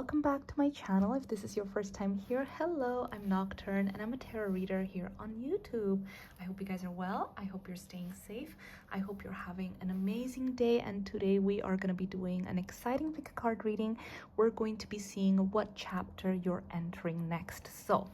welcome back to my channel. If this is your first time here, hello, I'm Nocturne and I'm a tarot reader here on YouTube. I hope you guys are well. I hope you're staying safe. I hope you're having an amazing day, and today we are going to be doing an exciting pick a card reading. We're going to be seeing what chapter you're entering next. So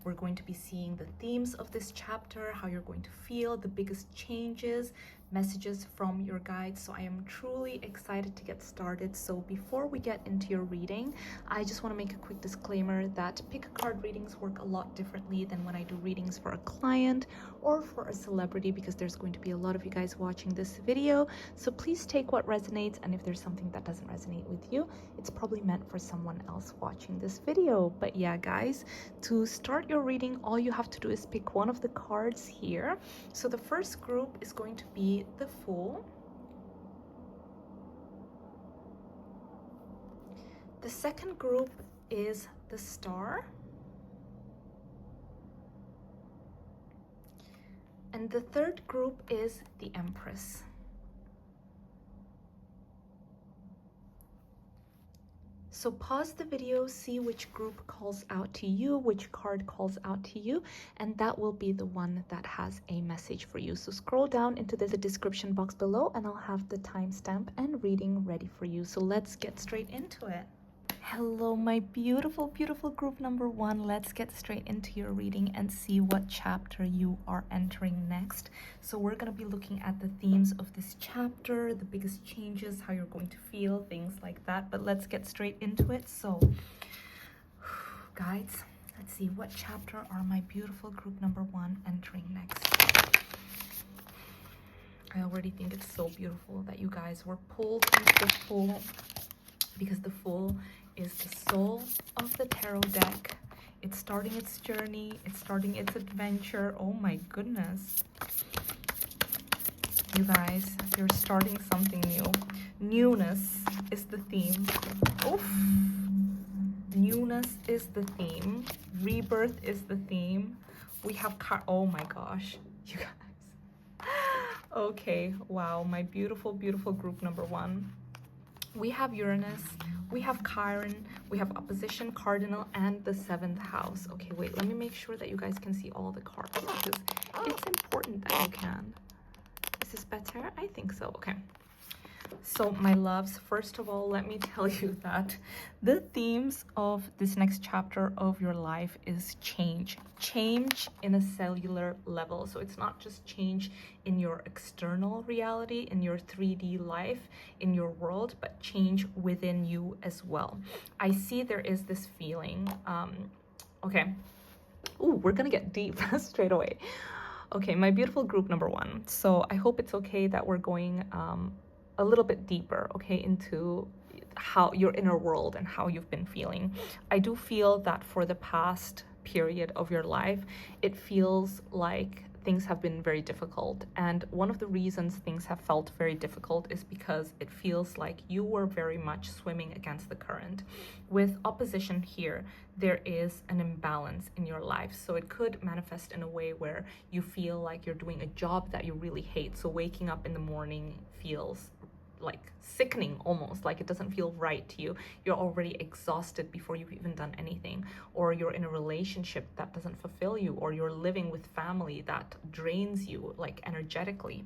we're going to be seeing the themes of this chapter, how you're going to feel, the biggest changes, messages from your guides. So I am truly excited to get started. So before we get into your reading, I just want to make a quick disclaimer that pick a card readings work a lot differently than when I do readings for a client or for a celebrity, because there's going to be a lot of you guys watching this video. So please take what resonates, and if there's something that doesn't resonate with you, it's probably meant for someone else watching this video. But yeah, guys, to start your reading, all you have to do is pick one of the cards here. So the first group is going to be the Fool. The second group is the Star. And the third group is the Empress. So pause the video, see which group calls out to you, which card calls out to you, and that will be the one that has a message for you. So scroll down into the description box below and I'll have the timestamp and reading ready for you. So let's get straight into it. Hello, my beautiful, beautiful group number one. Let's get straight into your reading and see what chapter you are entering next. So we're going to be looking at the themes of this chapter, the biggest changes, how you're going to feel, things like that. But let's get straight into it. So, guys, let's see, what chapter are my beautiful group number one entering next? I already think it's so beautiful that you guys were pulled into the Fool, because the Fool is the soul of the tarot deck. It's starting its journey, it's starting its adventure. Oh my goodness, you guys, you're starting something new. Newness is the theme. Oof. Newness is the theme. Rebirth is the theme. We have oh my gosh, you guys. Okay, wow, my beautiful, beautiful group number one. We have Uranus, we have Chiron, we have opposition cardinal, and the 7th house. Okay, wait, let me make sure that you guys can see all the cards, because it's important that you can. Is this better? I think so. Okay. So my loves, first of all, let me tell you that the themes of this next chapter of your life is change. Change in a cellular level. So it's not just change in your external reality, in your 3D life, in your world, but change within you as well. I see there is this feeling. Okay. Ooh, we're gonna get deep straight away. Okay, my beautiful group number one. So I hope it's okay that we're going a little bit deeper, okay, into how your inner world and how you've been feeling. I do feel that for the past period of your life, it feels like things have been very difficult. And one of the reasons things have felt very difficult is because it feels like you were very much swimming against the current. With opposition here, there is an imbalance in your life. So it could manifest in a way where you feel like you're doing a job that you really hate. So waking up in the morning feels like sickening, almost like it doesn't feel right to you. You're already exhausted before you've even done anything, or you're in a relationship that doesn't fulfill you, or you're living with family that drains you, like energetically.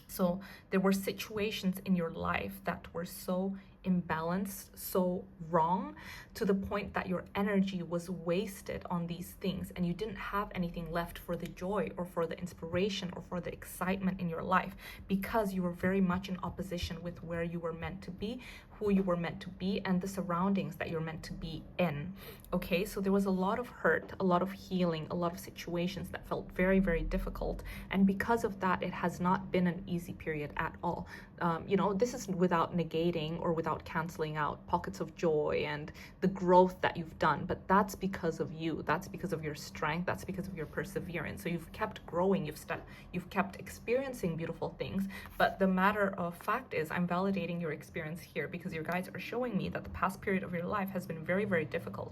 So there were situations in your life that were so imbalanced, so wrong, to the point that your energy was wasted on these things, and you didn't have anything left for the joy or for the inspiration or for the excitement in your life, because you were very much in opposition with where you were meant to be, who you were meant to be, and the surroundings that you're meant to be in. Okay, so there was a lot of hurt, a lot of healing, a lot of situations that felt very, very difficult, and because of that, it has not been an easy period at all. You know, this is without negating or without canceling out pockets of joy and the growth that you've done, but that's because of you, that's because of your strength, that's because of your perseverance. So you've kept growing, you've kept experiencing beautiful things. But the matter of fact is, I'm validating your experience here, because your guides are showing me that the past period of your life has been very, very difficult.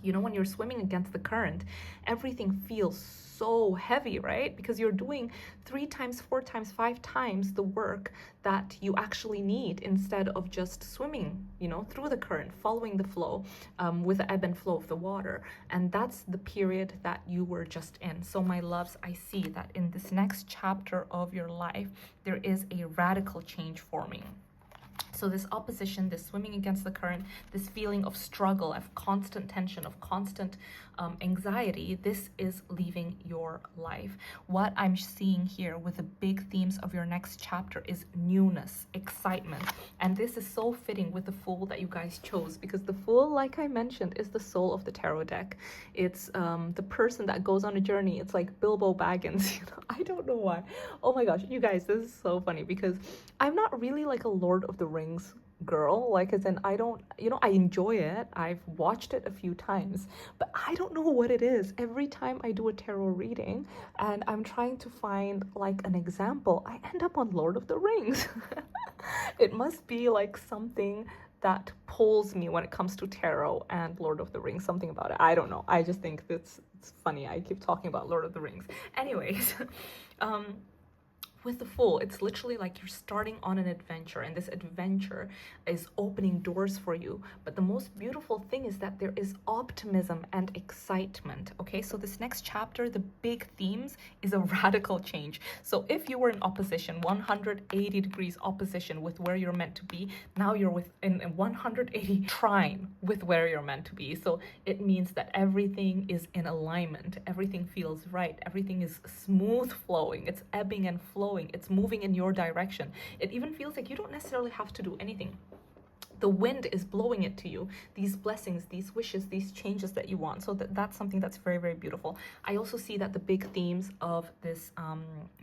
You know, when you're swimming against the current, everything feels so heavy, right? Because you're doing 3 times, 4 times, 5 times the work that you actually need, instead of just swimming, you know, through the current, following the flow, with the ebb and flow of the water. And that's the period that you were just in. So my loves, I see that in this next chapter of your life, there is a radical change forming. So this opposition, this swimming against the current, this feeling of struggle, of constant tension, of constant anxiety, this is leaving your life. What I'm seeing here with the big themes of your next chapter is newness, excitement. And this is so fitting with the Fool that you guys chose, because the Fool, like I mentioned, is the soul of the tarot deck. It's the person that goes on a journey. It's like Bilbo Baggins, you know? I don't know why. Oh my gosh, you guys, this is so funny, because I'm not really like a Lord of the Rings girl, like, as in, I don't, you know, I enjoy it, I've watched it a few times, but I don't know what it is. Every time I do a tarot reading and I'm trying to find like an example, I end up on Lord of the Rings. It must be like something that pulls me when it comes to tarot and Lord of the Rings, something about it. I don't know, I just think it's funny I keep talking about Lord of the Rings. Anyways, with the Fool, it's literally like you're starting on an adventure, and this adventure is opening doors for you. But the most beautiful thing is that there is optimism and excitement. Okay, so this next chapter, the big themes is a radical change. So if you were in opposition, 180 degrees opposition with where you're meant to be, now you're in a 180 trine with where you're meant to be. So it means that everything is in alignment, everything feels right, everything is smooth flowing, it's ebbing and flowing, it's moving in your direction. It even feels like you don't necessarily have to do anything. The wind is blowing it to you, these blessings, these wishes, these changes that you want. So that's something that's very, very beautiful. I also see that the big themes of this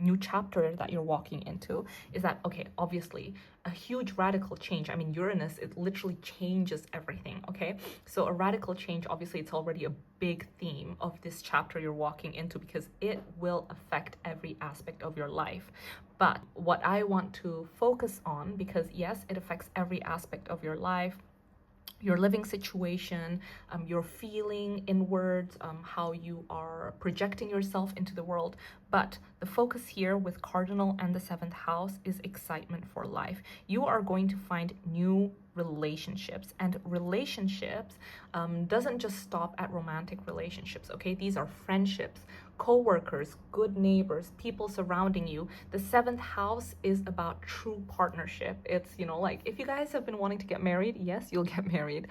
new chapter that you're walking into is that, okay, obviously a huge radical change. I mean, Uranus, it literally changes everything, okay? So a radical change, obviously it's already a big theme of this chapter you're walking into, because it will affect every aspect of your life. But what I want to focus on, because yes, it affects every aspect of your life, your living situation, your feeling inwards, how you are projecting yourself into the world. But the focus here with Cardinal and the 7th house is excitement for life. You are going to find new relationships, and relationships doesn't just stop at romantic relationships, okay? These are friendships, co-workers, good neighbors, people surrounding you. The 7th house is about true partnership. It's, you know, like if you guys have been wanting to get married, yes, you'll get married.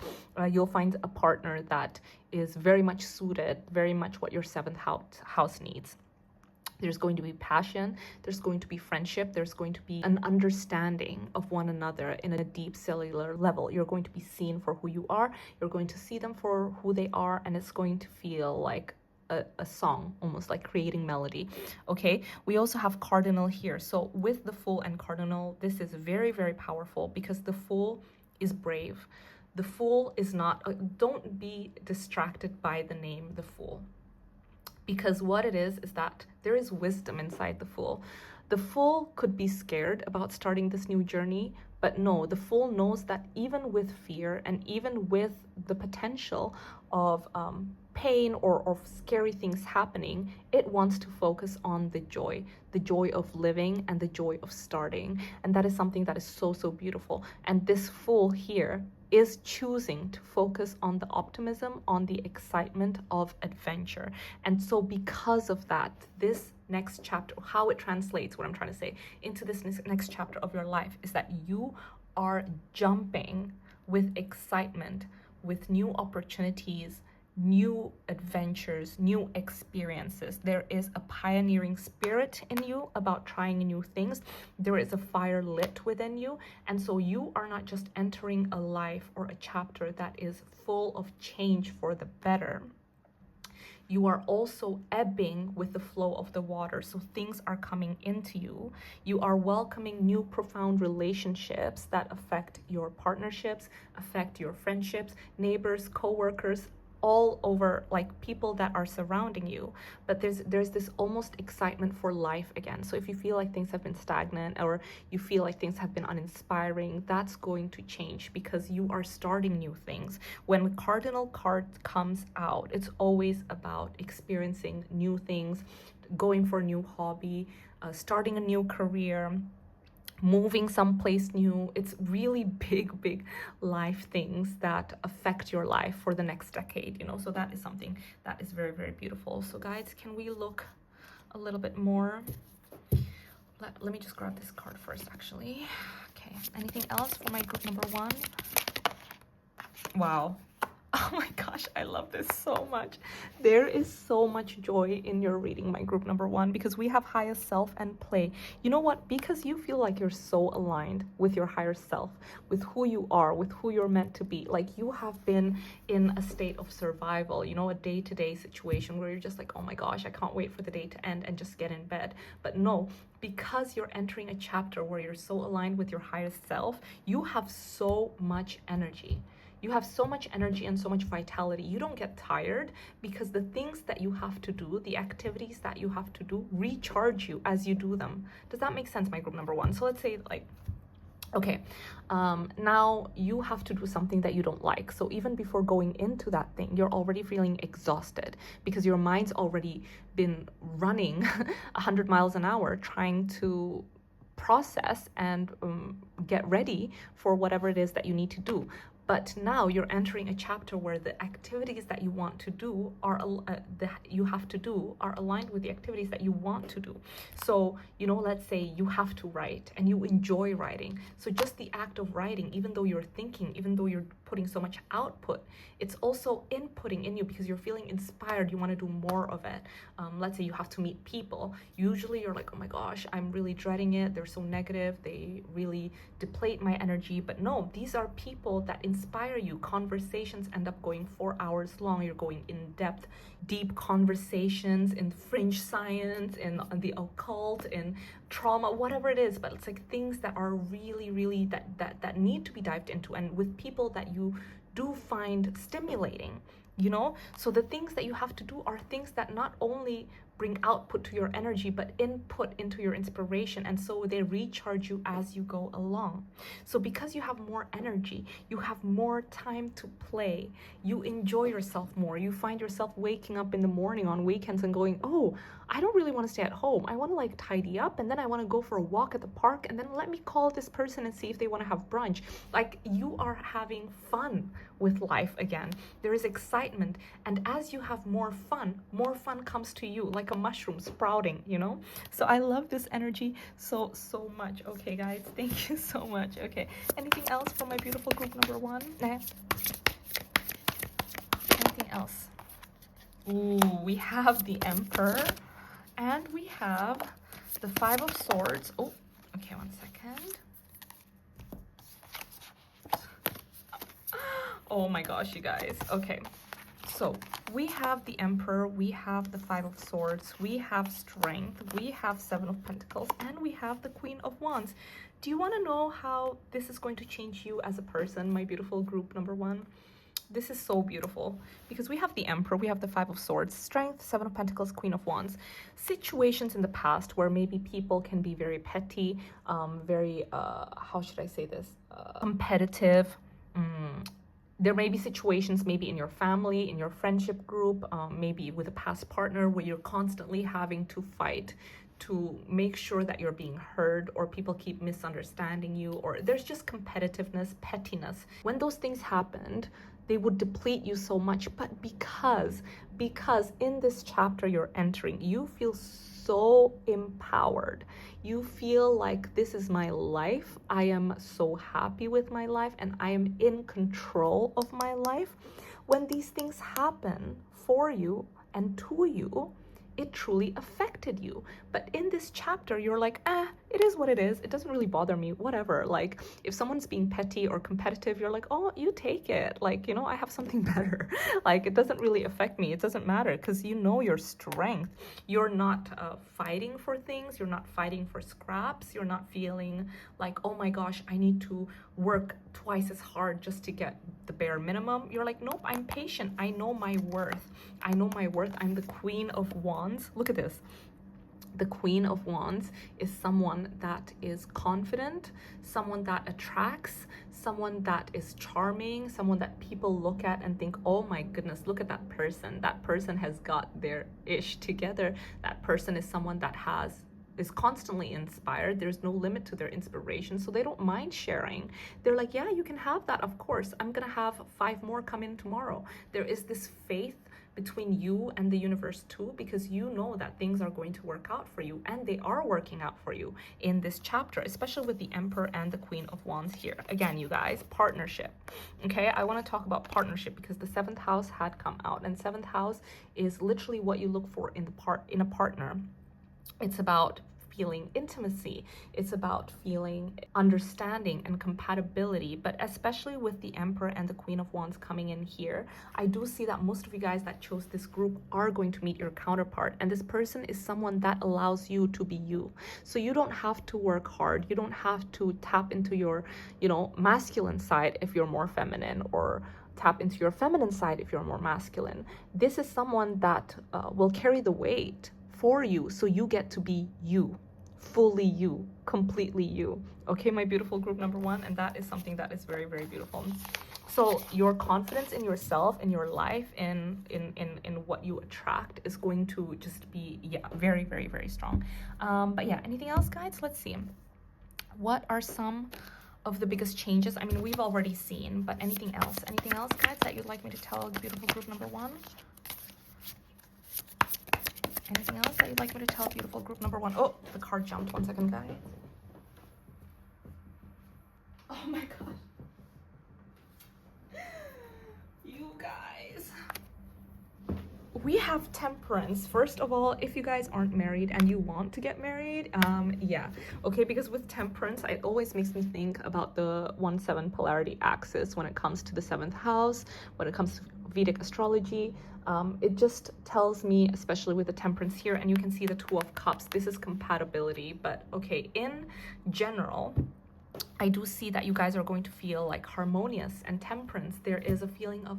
You'll find a partner that is very much suited, very much what your 7th house needs. There's going to be passion, there's going to be friendship, there's going to be an understanding of one another in a deep cellular level. You're going to be seen for who you are, you're going to see them for who they are, and it's going to feel like a song, almost like creating melody. Okay, we also have Cardinal here. So with the Fool and Cardinal, this is very, very powerful, because the Fool is brave. The Fool is not, don't be distracted by the name the Fool, because what it is that there is wisdom inside the Fool. The Fool could be scared about starting this new journey, but no, the Fool knows that even with fear and even with the potential of pain or of scary things happening, it wants to focus on the joy of living and the joy of starting. And that is something that is so, so beautiful. And this Fool here is choosing to focus on the optimism, on the excitement of adventure. And so because of that, this next chapter, how it translates, what I'm trying to say, into this next chapter of your life is that you are jumping with excitement, with new opportunities, new adventures, new experiences. There is a pioneering spirit in you about trying new things. There is a fire lit within you. And so you are not just entering a life or a chapter that is full of change for the better. You are also ebbing with the flow of the water. So things are coming into you. You are welcoming new profound relationships that affect your partnerships, affect your friendships, neighbors, co-workers, all over, like people that are surrounding you, but there's this almost excitement for life again. So if you feel like things have been stagnant, or you feel like things have been uninspiring, that's going to change, because you are starting new things. When the cardinal card comes out, it's always about experiencing new things, going for a new hobby, starting a new career, moving someplace new. It's really big life things that affect your life for the next decade, you know. So that is something that is very beautiful. So guys, can we look a little bit more? Let me just grab this card first, actually. Okay, anything else for my group number 1? Wow. Oh my gosh, I love this so much. There is so much joy in your reading, my group number 1, because we have higher self and play. You know what? Because you feel like you're so aligned with your higher self, with who you are, with who you're meant to be. Like you have been in a state of survival, you know, a day-to-day situation where you're just like, oh my gosh, I can't wait for the day to end and just get in bed. But no, because you're entering a chapter where you're so aligned with your higher self, you have so much energy. You have so much energy and so much vitality. You don't get tired, because the things that you have to do, the activities that you have to do, recharge you as you do them. Does that make sense, my group number 1? So let's say, like, okay, now you have to do something that you don't like. So even before going into that thing, you're already feeling exhausted, because your mind's already been running 100 miles an hour trying to process and get ready for whatever it is that you need to do. But now you're entering a chapter where the activities that you want to do are you have to do are aligned with the activities that you want to do. So, you know, let's say you have to write and you enjoy writing. So just the act of writing, even though you're thinking, even though you're putting so much output, it's also inputting in you, because you're feeling inspired. You want to do more of it. Let's say you have to meet people. Usually you're like, oh my gosh, I'm really dreading it. They're so negative. They really deplete my energy. But no, these are people that inspire you. Conversations end up going 4 hours long. You're going in depth, deep conversations in fringe science, in the occult, in trauma, whatever it is. But it's like things that are really that need to be dived into, and with people that you do find stimulating, you know. So the things that you have to do are things that not only bring output to your energy, but input into your inspiration, and so they recharge you as you go along. So because you have more energy, you have more time to play, you enjoy yourself more. You find yourself waking up in the morning on weekends and going, oh, I don't really want to stay at home. I want to like tidy up, and then I want to go for a walk at the park, and then let me call this person and see if they want to have brunch. Like, you are having fun with life again. There is excitement, and as you have more fun comes to you, like a mushroom sprouting, you know. So I love this energy so much. Okay guys, thank you so much. Okay, anything else for my beautiful group number 1? Anything else? Ooh, we have the Emperor, and we have the 5 of Swords. Oh, okay, 1 second. Oh my gosh, you guys. Okay, so we have the Emperor, we have the 5 of Swords, we have Strength, we have 7 of Pentacles, and we have the Queen of Wands. Do you want to know how this is going to change you as a person, my beautiful group number 1? This is so beautiful, because we have the Emperor, we have the 5 of Swords, Strength, 7 of Pentacles, Queen of Wands. Situations in the past where maybe people can be very petty, very, how should I say this, competitive. There may be situations maybe in your family, in your friendship group, maybe with a past partner, where you're constantly having to fight to make sure that you're being heard, or people keep misunderstanding you, or there's just competitiveness, pettiness. When those things happened, they would deplete you so much. But because in this chapter you're entering, you feel so empowered. You feel like, this is my life. I am so happy with my life, and I am in control of my life. When these things happen for you and to you, it truly affected you. But in this chapter, you're like, it is what it is. It doesn't really bother me, whatever. Like, if someone's being petty or competitive, you're like, oh, you take it. Like, you know, I have something better. Like, it doesn't really affect me. It doesn't matter because you know your strength. You're not fighting for things. You're not fighting for scraps. You're not feeling like, oh my gosh, I need to work twice as hard just to get the bare minimum. You're like, nope, I'm patient. I know my worth. I know my worth. I'm the Queen of Wands. Look at this. The Queen of Wands is someone that is confident, someone that attracts, someone that is charming, someone that people look at and think, oh my goodness, look at that person. That person has got their ish together. That person is someone that is constantly inspired. There's no limit to their inspiration, so they don't mind sharing. They're like, yeah, you can have that, of course. I'm gonna have 5 more come in tomorrow. There is this faith between you and the universe too, because you know that things are going to work out for you, and they are working out for you in this chapter, especially with the Emperor and the Queen of Wands here. Again, you guys, partnership. Okay, I want to talk about partnership because the 7th house had come out, and 7th house is literally what you look for in a partner. It's about feeling intimacy. It's about feeling understanding and compatibility. But especially with the Emperor and the Queen of Wands coming in here, I do see that most of you guys that chose this group are going to meet your counterpart. And this person is someone that allows you to be you. So you don't have to work hard. You don't have to tap into your, you know, masculine side if you're more feminine, or tap into your feminine side if you're more masculine. This is someone that will carry the weight for you, so you get to be you, fully you, completely you. Okay, my beautiful group number 1, and that is something that is very, very beautiful. So your confidence in yourself, in your life, in what you attract is going to just be, yeah, very, very, very strong. But yeah, anything else, guys? Let's see. What are some of the biggest changes? I mean, we've already seen, but anything else? Anything else, guys, that you'd like me to tell beautiful group number 1? Anything else that you'd like me to tell beautiful group number 1? Oh, the card jumped. 1 second, guys. Oh my god. You guys. We have Temperance. First of all, if you guys aren't married and you want to get married, yeah. Okay, because with Temperance, it always makes me think about the 1-7 polarity axis when it comes to the 7th house, when it comes to Vedic astrology. It just tells me, especially with the Temperance here, and you can see the 2 of Cups, this is compatibility. But okay, in general, I do see that you guys are going to feel like harmonious. And Temperance, there is a feeling of,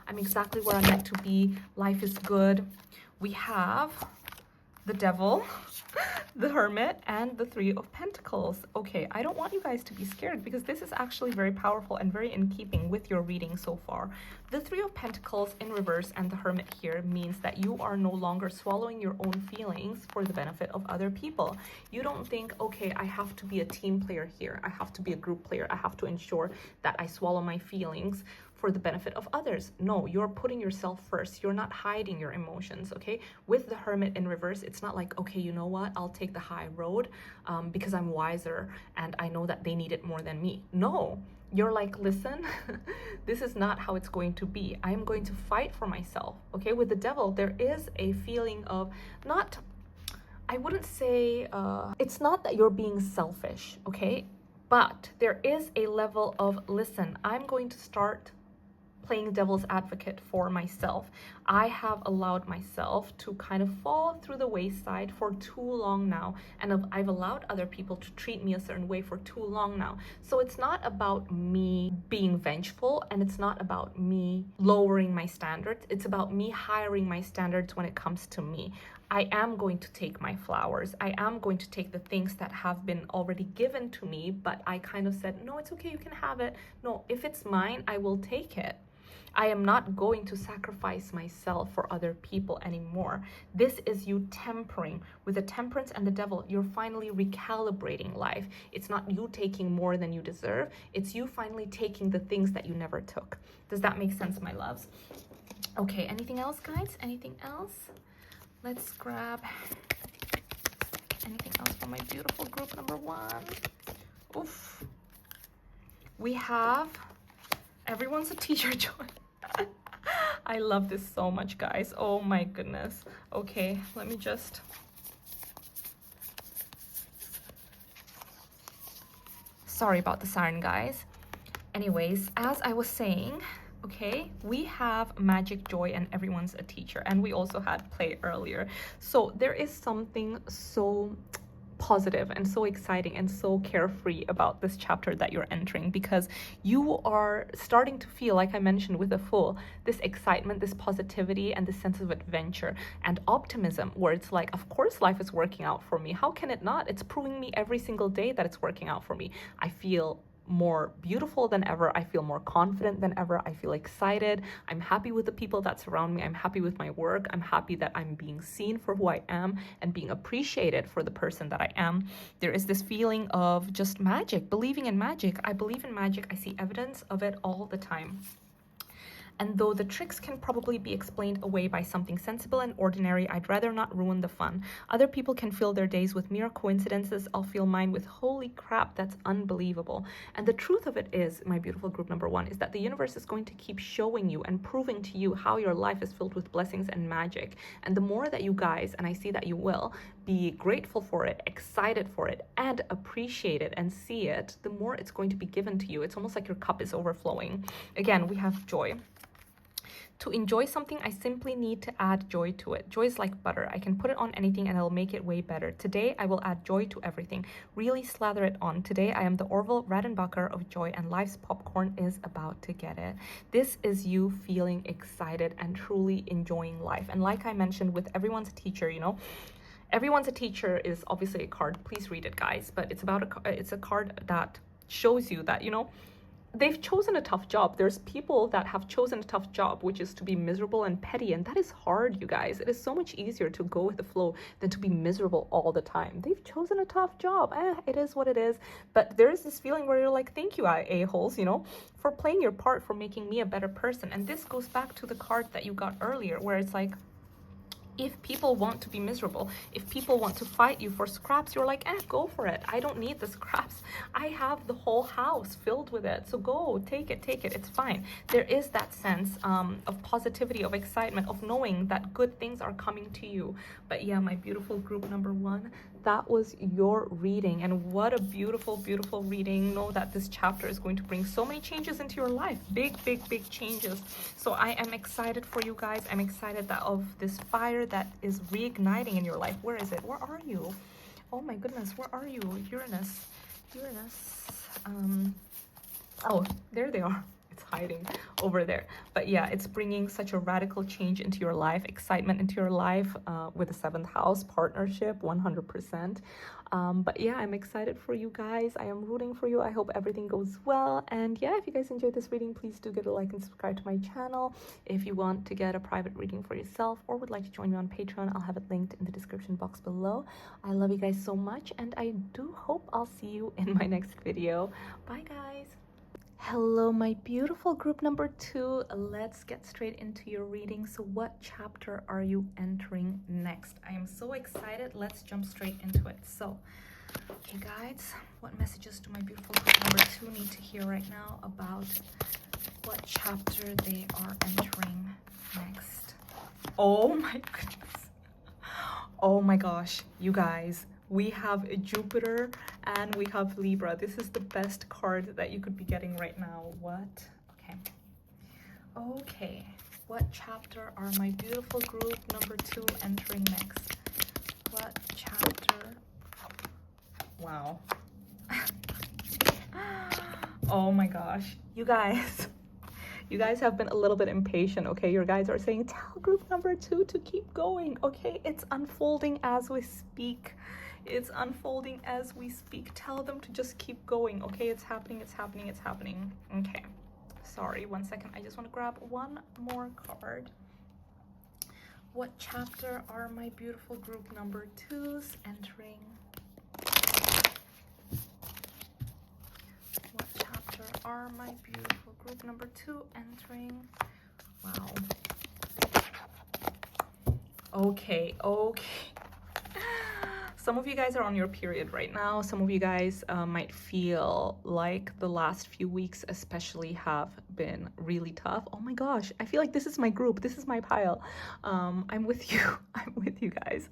I'm exactly where I'm meant to be. Life is good. We have the Devil, the Hermit, and the 3 of Pentacles. Okay, I don't want you guys to be scared because this is actually very powerful and very in keeping with your reading so far. The 3 of Pentacles in reverse and the Hermit here means that you are no longer swallowing your own feelings for the benefit of other people. You don't think, okay, I have to be a team player here. I have to be a group player. I have to ensure that I swallow my feelings for the benefit of others. No, you're putting yourself first. You're not hiding your emotions, okay? With the Hermit in reverse, it's not like, okay, you know what? I'll take the high road because I'm wiser and I know that they need it more than me. No, you're like, listen, this is not how it's going to be. I'm going to fight for myself, okay? With the Devil, there is a feeling of not, I wouldn't say, it's not that you're being selfish, okay? But there is a level of, listen, I'm going to start playing devil's advocate for myself. I have allowed myself to kind of fall through the wayside for too long now, and I've allowed other people to treat me a certain way for too long now. So it's not about me being vengeful, and it's not about me lowering my standards. It's about me hiring my standards when it comes to me. I am going to take my flowers. I am going to take the things that have been already given to me, but I kind of said, no, it's okay, you can have it. No, if it's mine, I will take it. I am not going to sacrifice myself for other people anymore. This is you tempering. With the Temperance and the Devil, you're finally recalibrating life. It's not you taking more than you deserve. It's you finally taking the things that you never took. Does that make sense, my loves? Okay, anything else, guys? Anything else? Let's grab anything else for my beautiful group number 1. Oof. We have Everyone's a Teacher Joy. I love this so much, guys. Oh my goodness. Okay, let me just... Sorry about the siren, guys. Anyways, as I was saying, okay, we have magic, joy, and everyone's a teacher. And we also had play earlier. So there is something so positive and so exciting and so carefree about this chapter that you're entering, because you are starting to feel, like I mentioned with the Fool, this excitement, this positivity, and this sense of adventure and optimism, where it's like, of course life is working out for me. How can it not? It's proving me every single day that it's working out for me. I feel more beautiful than ever. I feel more confident than ever. I feel excited. I'm happy with the people that surround me. I'm happy with my work. I'm happy that I'm being seen for who I am and being appreciated for the person that I am. There is this feeling of just magic, believing in magic. I believe in magic. I see evidence of it all the time. And though the tricks can probably be explained away by something sensible and ordinary, I'd rather not ruin the fun. Other people can fill their days with mere coincidences. I'll fill mine with holy crap, that's unbelievable. And the truth of it is, my beautiful group number 1, is that the universe is going to keep showing you and proving to you how your life is filled with blessings and magic. And the more that you guys, and I see that you will, be grateful for it, excited for it, and appreciate it and see it, the more it's going to be given to you. It's almost like your cup is overflowing. Again, we have joy. To enjoy something, I simply need to add joy to it. Joy is like butter. I can put it on anything and it'll make it way better. Today, I will add joy to everything. Really slather it on. Today, I am the Orville Redenbacher of joy, and life's popcorn is about to get it. This is you feeling excited and truly enjoying life. And like I mentioned, with everyone's a teacher, you know, everyone's a teacher is obviously a card. Please read it, guys. But it's about it's a card that shows you that, you know, they've chosen a tough job. There's people that have chosen a tough job, which is to be miserable and petty, and that is hard, you guys. It is so much easier to go with the flow than to be miserable all the time. They've chosen a tough job. It is what it is. But there is this feeling where you're like, thank you, a-holes, you know, for playing your part, for making me a better person. And this goes back to the card that you got earlier, where it's like, if people want to be miserable, if people want to fight you for scraps, you're like, go for it. I don't need the scraps. I have the whole house filled with it. So go, take it. It's fine. There is that sense of positivity, of excitement, of knowing that good things are coming to you. But yeah, my beautiful group number 1, that was your reading. And what a beautiful, beautiful reading. Know that this chapter is going to bring so many changes into your life. Big, big, big changes. So I am excited for you guys. I'm excited that of this fire that is reigniting in your life. Where is it? Where are you? Oh my goodness, where are you? Uranus. Oh, there they are. It's hiding over there. But yeah, it's bringing such a radical change into your life, excitement into your life, with the 7th house, partnership, 100%. But yeah, I'm excited for you guys. I am rooting for you. I hope everything goes well. And yeah, if you guys enjoyed this reading, please do give it a like and subscribe to my channel. If you want to get a private reading for yourself or would like to join me on Patreon, I'll have it linked in the description box below. I love you guys so much, and I do hope I'll see you in my next video. Bye, guys. Hello, my beautiful group number 2. Let's get straight into your reading. So what chapter are you entering next? I am so excited. Let's jump straight into it. So, okay, guys, what messages do my beautiful group number 2 need to hear right now about what chapter they are entering next? Oh my goodness. Oh my gosh, you guys. We have Jupiter and we have Libra. This is the best card that you could be getting right now. What? Okay. What chapter are my beautiful group number 2 entering next? What chapter? Wow. Oh my gosh. You guys have been a little bit impatient, okay? Your guys are saying, tell group number 2 to keep going, okay? It's unfolding as we speak. It's unfolding as we speak. Tell them to just keep going, okay? It's happening. Okay. Sorry, 1 second. I just want to grab one more card. What chapter are my beautiful group number 2s entering? What chapter are my beautiful group number 2 entering? Wow. Okay. Some of you guys are on your period right now. Some of you guys might feel like the last few weeks especially have been really tough. Oh my gosh, I feel like this is my group. This is my pile. I'm with you. I'm with you guys.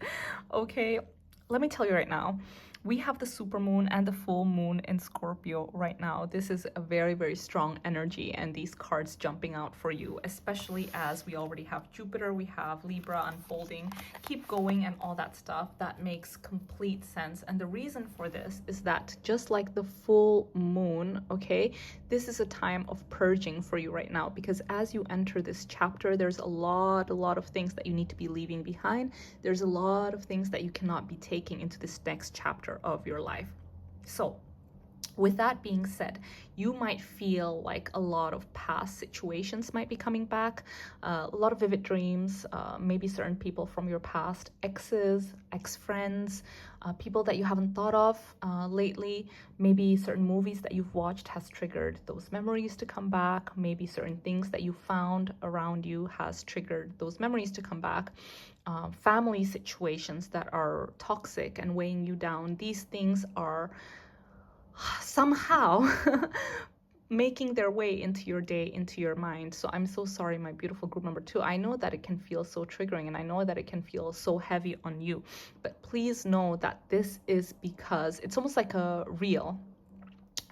Okay. let me tell you right now, we have the supermoon and the full moon in Scorpio right now. This is a very, very strong energy, and these cards jumping out for you, especially as we already have Jupiter, we have Libra unfolding, keep going, and all that stuff. That makes complete sense. And the reason for this is that just like the full moon, okay, this is a time of purging for you right now, because as you enter this chapter, there's a lot of things that you need to be leaving behind. There's a lot of things that you cannot be taking into this next chapter of your life. So with that being said, you might feel like a lot of past situations might be coming back, a lot of vivid dreams, maybe certain people from your past, exes, ex-friends, people that you haven't thought of lately. Maybe certain movies that you've watched has triggered those memories to come back. Maybe certain things that you found around you has triggered those memories to come back. Family situations that are toxic and weighing you down. These things are somehow making their way into your day, into your mind. So I'm so sorry, my beautiful group number 2. I know that it can feel so triggering, and I know that it can feel so heavy on you, but please know that this is because it's almost like a reel.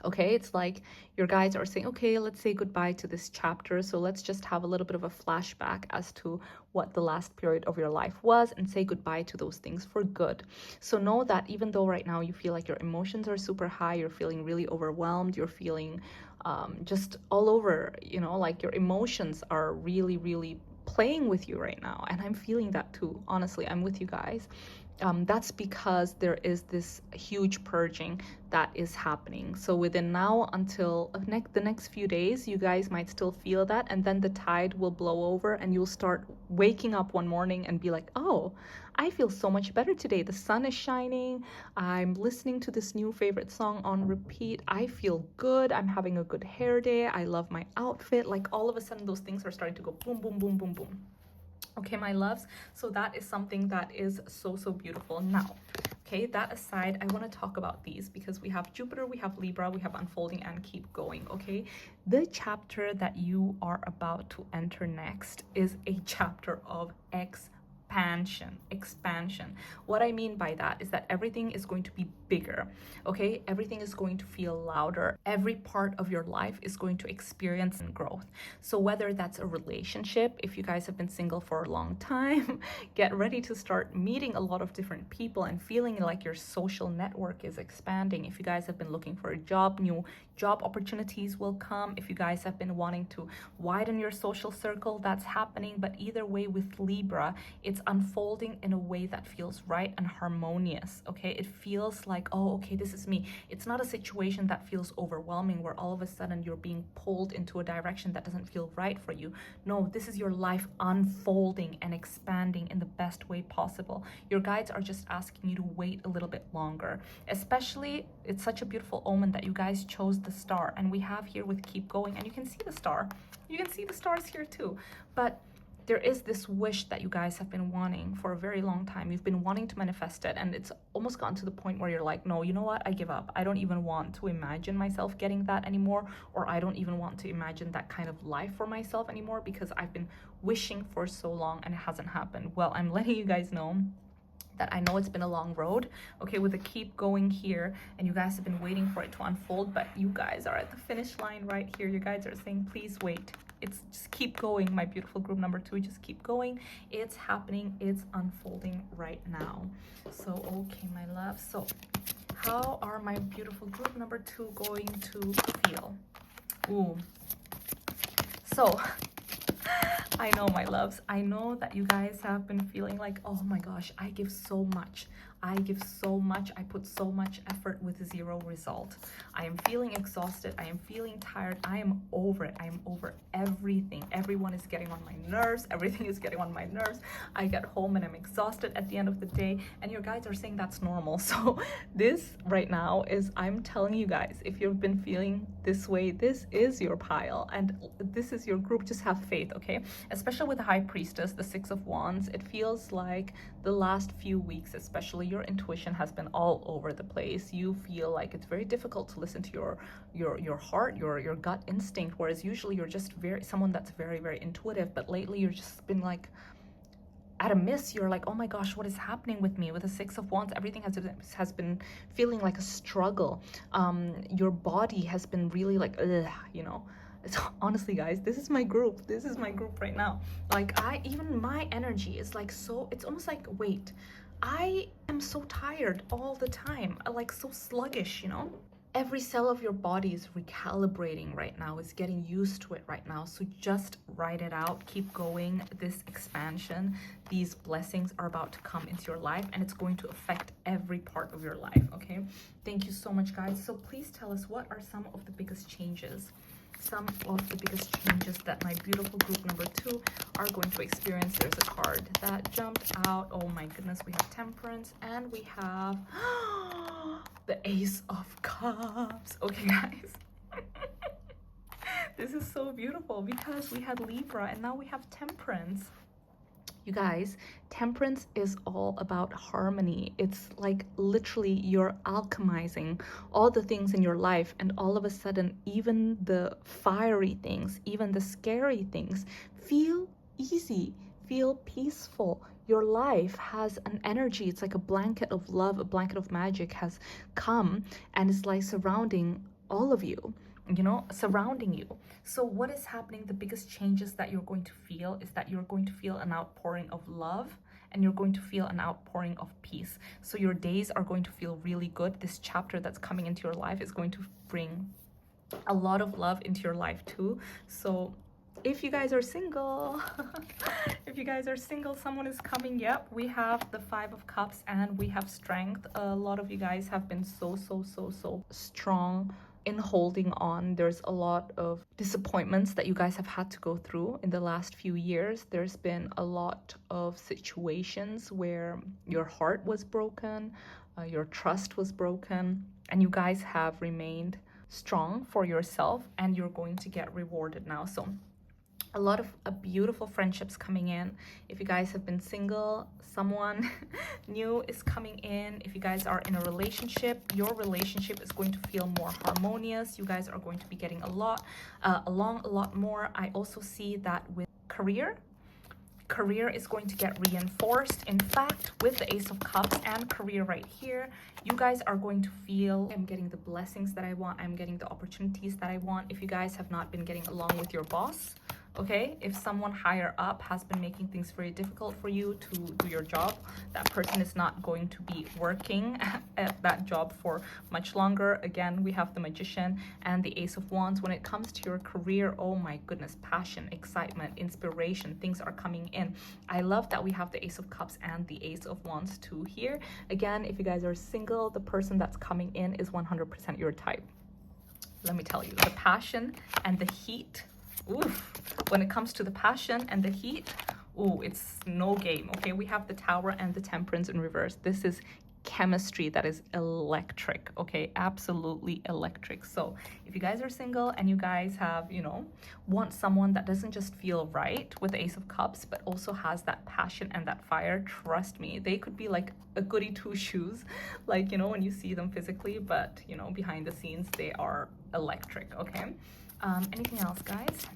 Okay, it's like your guides are saying, okay, let's say goodbye to this chapter. So let's just have a little bit of a flashback as to what the last period of your life was and say goodbye to those things for good. So know that even though right now you feel like your emotions are super high, you're feeling really overwhelmed, you're feeling just all over, you know, like your emotions are really, really playing with you right now. And I'm feeling that too. Honestly, I'm with you guys. That's because there is this huge purging that is happening. So within now until the next few days, you guys might still feel that, and then the tide will blow over and you'll start waking up one morning and be like, oh, I feel so much better today. The sun is shining. I'm listening to this new favorite song on repeat. I feel good. I'm having a good hair day. I love my outfit. Like all of a sudden those things are starting to go boom, boom, boom, boom, boom. Okay, my loves, so that is something that is so beautiful. Now, okay, that aside, I want to talk about these because we have Jupiter, we have Libra, we have unfolding and keep going. Okay, the chapter that you are about to enter next is a chapter of expansion. What I mean by that is that everything is going to be bigger. Okay, everything is going to feel louder. Every part of your life is going to experience growth. So whether that's a relationship, if you guys have been single for a long time, get ready to start meeting a lot of different people and feeling like your social network is expanding. If you guys have been looking for a job, new job opportunities will come. If you guys have been wanting to widen your social circle, that's happening. But either way, with Libra, it's unfolding in a way that feels right and harmonious. Okay, it feels like, oh, okay, this is me. It's not a situation that feels overwhelming where all of a sudden you're being pulled into a direction that doesn't feel right for you. No, this is your life unfolding and expanding in the best way possible. Your guides are just asking you to wait a little bit longer. Especially, it's such a beautiful omen that you guys chose the star, and we have here with keep going, and you can see the star. You can see the stars here too. But there is this wish that you guys have been wanting for a very long time. You've been wanting to manifest it, and it's almost gotten to the point where you're like, no, you know what? I give up. I don't even want to imagine myself getting that anymore, or I don't even want to imagine that kind of life for myself anymore because I've been wishing for so long and it hasn't happened. Well, I'm letting you guys know that I know it's been a long road, okay, with the keep going here, and you guys have been waiting for it to unfold, but you guys are at the finish line right here. You guys are saying, please wait. It's just keep going, my beautiful group number 2. Just keep going. It's happening. It's unfolding right now. So, okay, my love. So, how are my beautiful group number 2 going to feel? Ooh. So, I know, my loves. I know that you guys have been feeling like, oh my gosh, I give so much. I give so much. I put so much effort with zero result. I am feeling exhausted. I am feeling tired. I am over it. I am over everything. Everyone is getting on my nerves. Everything is getting on my nerves. I get home and I'm exhausted at the end of the day. And your guides are saying that's normal. So this right now is, I'm telling you guys, if you've been feeling this way, this is your pile and this is your group. Just have faith, okay? Especially with the High Priestess, the 6 of Wands, it feels like the last few weeks, especially, your intuition has been all over the place. You feel like it's very difficult to listen to your heart, your gut instinct, whereas usually you're just someone that's very intuitive, but lately you've just been like, at a miss, you're like, oh my gosh, what is happening with me? With the Six of Wands, everything has been feeling like a struggle. Your body has been really like, ugh, you know. It's, honestly, guys, this is my group. This is my group right now. Like, even my energy is like so, it's almost like, wait, I am so tired all the time, like so sluggish, you know? Every cell of your body is recalibrating right now, is getting used to it right now. So just write it out, keep going. This expansion, these blessings are about to come into your life, and it's going to affect every part of your life. Okay, thank you so much, guys. So please tell us, what are some of the biggest changes, some of the biggest changes that my beautiful group number 2 are going to experience? There's a card that jumped out. Oh my goodness, we have Temperance, and we have the Ace of Cups. Okay, guys. This is so beautiful because we had Libra and now we have Temperance. You guys, Temperance is all about harmony. It's like literally you're alchemizing all the things in your life, and all of a sudden, even the fiery things, even the scary things feel easy, feel peaceful. Your life has an energy. It's like a blanket of love, a blanket of magic has come and it's like surrounding all of you, you know, surrounding you. So what is happening? The biggest changes that you're going to feel is that you're going to feel an outpouring of love, and you're going to feel an outpouring of peace. So your days are going to feel really good. This chapter that's coming into your life is going to bring a lot of love into your life too. So if you guys are single, if you guys are single, someone is coming. Yep, we have the Five of Cups and we have Strength. A lot of you guys have been so strong in holding on. There's a lot of disappointments that you guys have had to go through in the last few years. There's been a lot of situations where your heart was broken, your trust was broken, and you guys have remained strong for yourself, and you're going to get rewarded now. So a lot of beautiful friendships coming in. If you guys have been single, someone new is coming in. If you guys are in a relationship, your relationship is going to feel more harmonious. You guys are going to be getting along a lot more. I also see that with career is going to get reinforced. In fact, with the Ace of Cups and career right here, you guys are going to feel, I'm getting the blessings that I want, I'm getting the opportunities that I want. If you guys have not been getting along with your boss, okay, if someone higher up has been making things very difficult for you to do your job, that person is not going to be working at that job for much longer. Again, we have the Magician and the Ace of Wands. When it comes to your career, oh my goodness, passion, excitement, inspiration, things are coming in. I love that we have the Ace of Cups and the Ace of Wands too here. Again, if you guys are single, the person that's coming in is 100% your type. Let me tell you, the passion and the heat. Oof. When it comes to the passion and the heat, ooh, it's no game. Okay, we have the Tower and the Temperance in reverse. This is chemistry that is electric. Okay, absolutely electric. So if you guys are single and you guys have, you know, want someone that doesn't just feel right with the Ace of Cups, but also has that passion and that fire, trust me, they could be like a goody two shoes, like, you know, when you see them physically, but you know, behind the scenes they are electric. Okay, anything else, guys?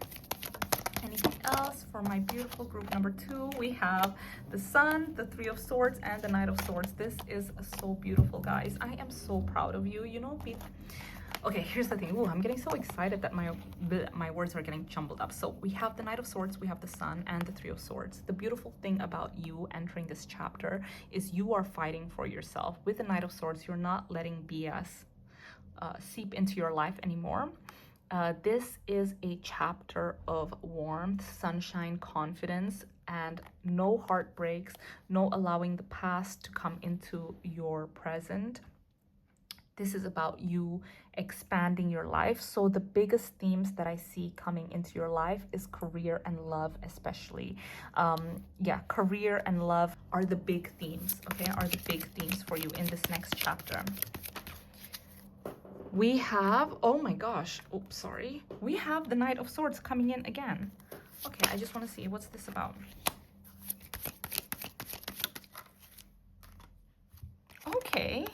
Anything else for my beautiful group number 2? We have the Sun, the Three of Swords, and the Knight of Swords. This is so beautiful, guys. I am so proud of you. You know, okay, here's the thing. Ooh, I'm getting so excited that my words are getting jumbled up. So we have the Knight of Swords, we have the Sun, and the Three of Swords. The beautiful thing about you entering this chapter is you are fighting for yourself. With the Knight of Swords, you're not letting BS seep into your life anymore. This is a chapter of warmth, sunshine, confidence, and no heartbreaks, no allowing the past to come into your present. This is about you expanding your life. So the biggest themes that I see coming into your life is career and love, especially. Yeah, career and love are the big themes, okay, are the big themes for you in this next chapter. We have, oh my gosh, oops, sorry. We have the Knight of Swords coming in again. Okay, I just want to see, what's this about? Okay,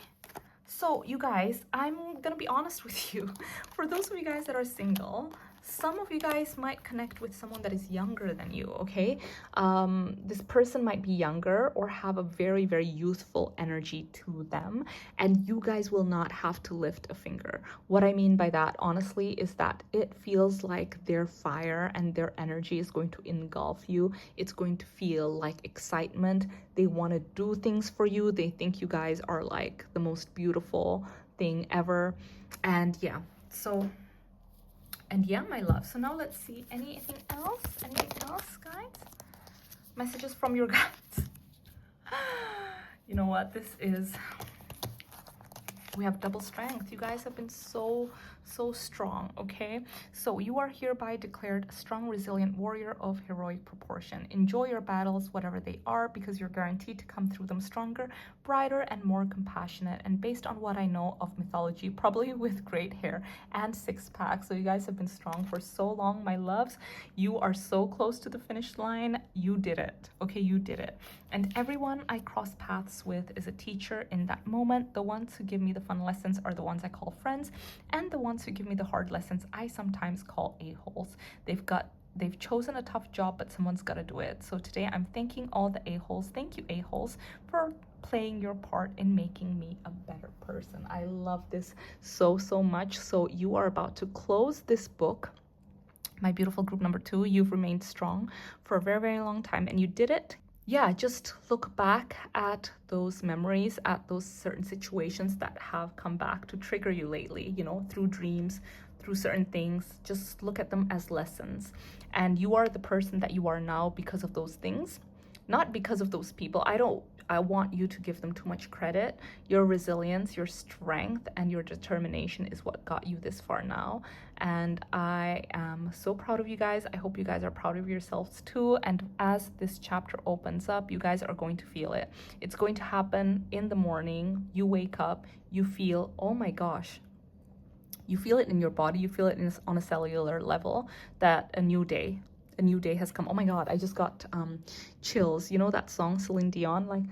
so you guys, I'm gonna be honest with you. For those of you guys that are single, some of you guys might connect with someone that is younger than you, okay? This person might be younger or have a very, very youthful energy to them, and you guys will not have to lift a finger. What I mean by that, honestly, is that it feels like their fire and their energy is going to engulf you. It's going to feel like excitement. They want to do things for you. They think you guys are like the most beautiful thing ever. And yeah, so... And yeah, my love. So now let's see anything else. Anything else, guys? Messages from your guides. You know what? We have double strength. You guys have been so strong, okay? So you are hereby declared a strong, resilient warrior of heroic proportion. Enjoy your battles, whatever they are, because you're guaranteed to come through them stronger, brighter, and more compassionate. And based on what I know of mythology, probably with great hair and six-pack. So you guys have been strong for so long, my loves. You are so close to the finish line. You did it, okay? You did it. And everyone I cross paths with is a teacher in that moment. The ones who give me the fun lessons are the ones I call friends, and the ones who give me the hard lessons I sometimes call a-holes. They've chosen a tough job, but someone's got to do it. So today I'm thanking all the a-holes. Thank you, a-holes, for playing your part in making me a better person. I love this so much. So you are about to close this book. My beautiful group number 2, you've remained strong for a very, very long time, and you did it. Yeah, just look back at those memories, at those certain situations that have come back to trigger you lately, you know, through dreams, through certain things. Just look at them as lessons. And you are the person that you are now because of those things, not because of those people. I want you to give them too much credit. Your resilience, your strength, and your determination is what got you this far now. And I am so proud of you guys. I hope you guys are proud of yourselves too. And as this chapter opens up, you guys are going to feel it. It's going to happen in the morning. You wake up, you feel, oh my gosh. You feel it in your body. You feel it on a cellular level that a new day has come. Oh my god, I just got chills. You know that song, Celine Dion, like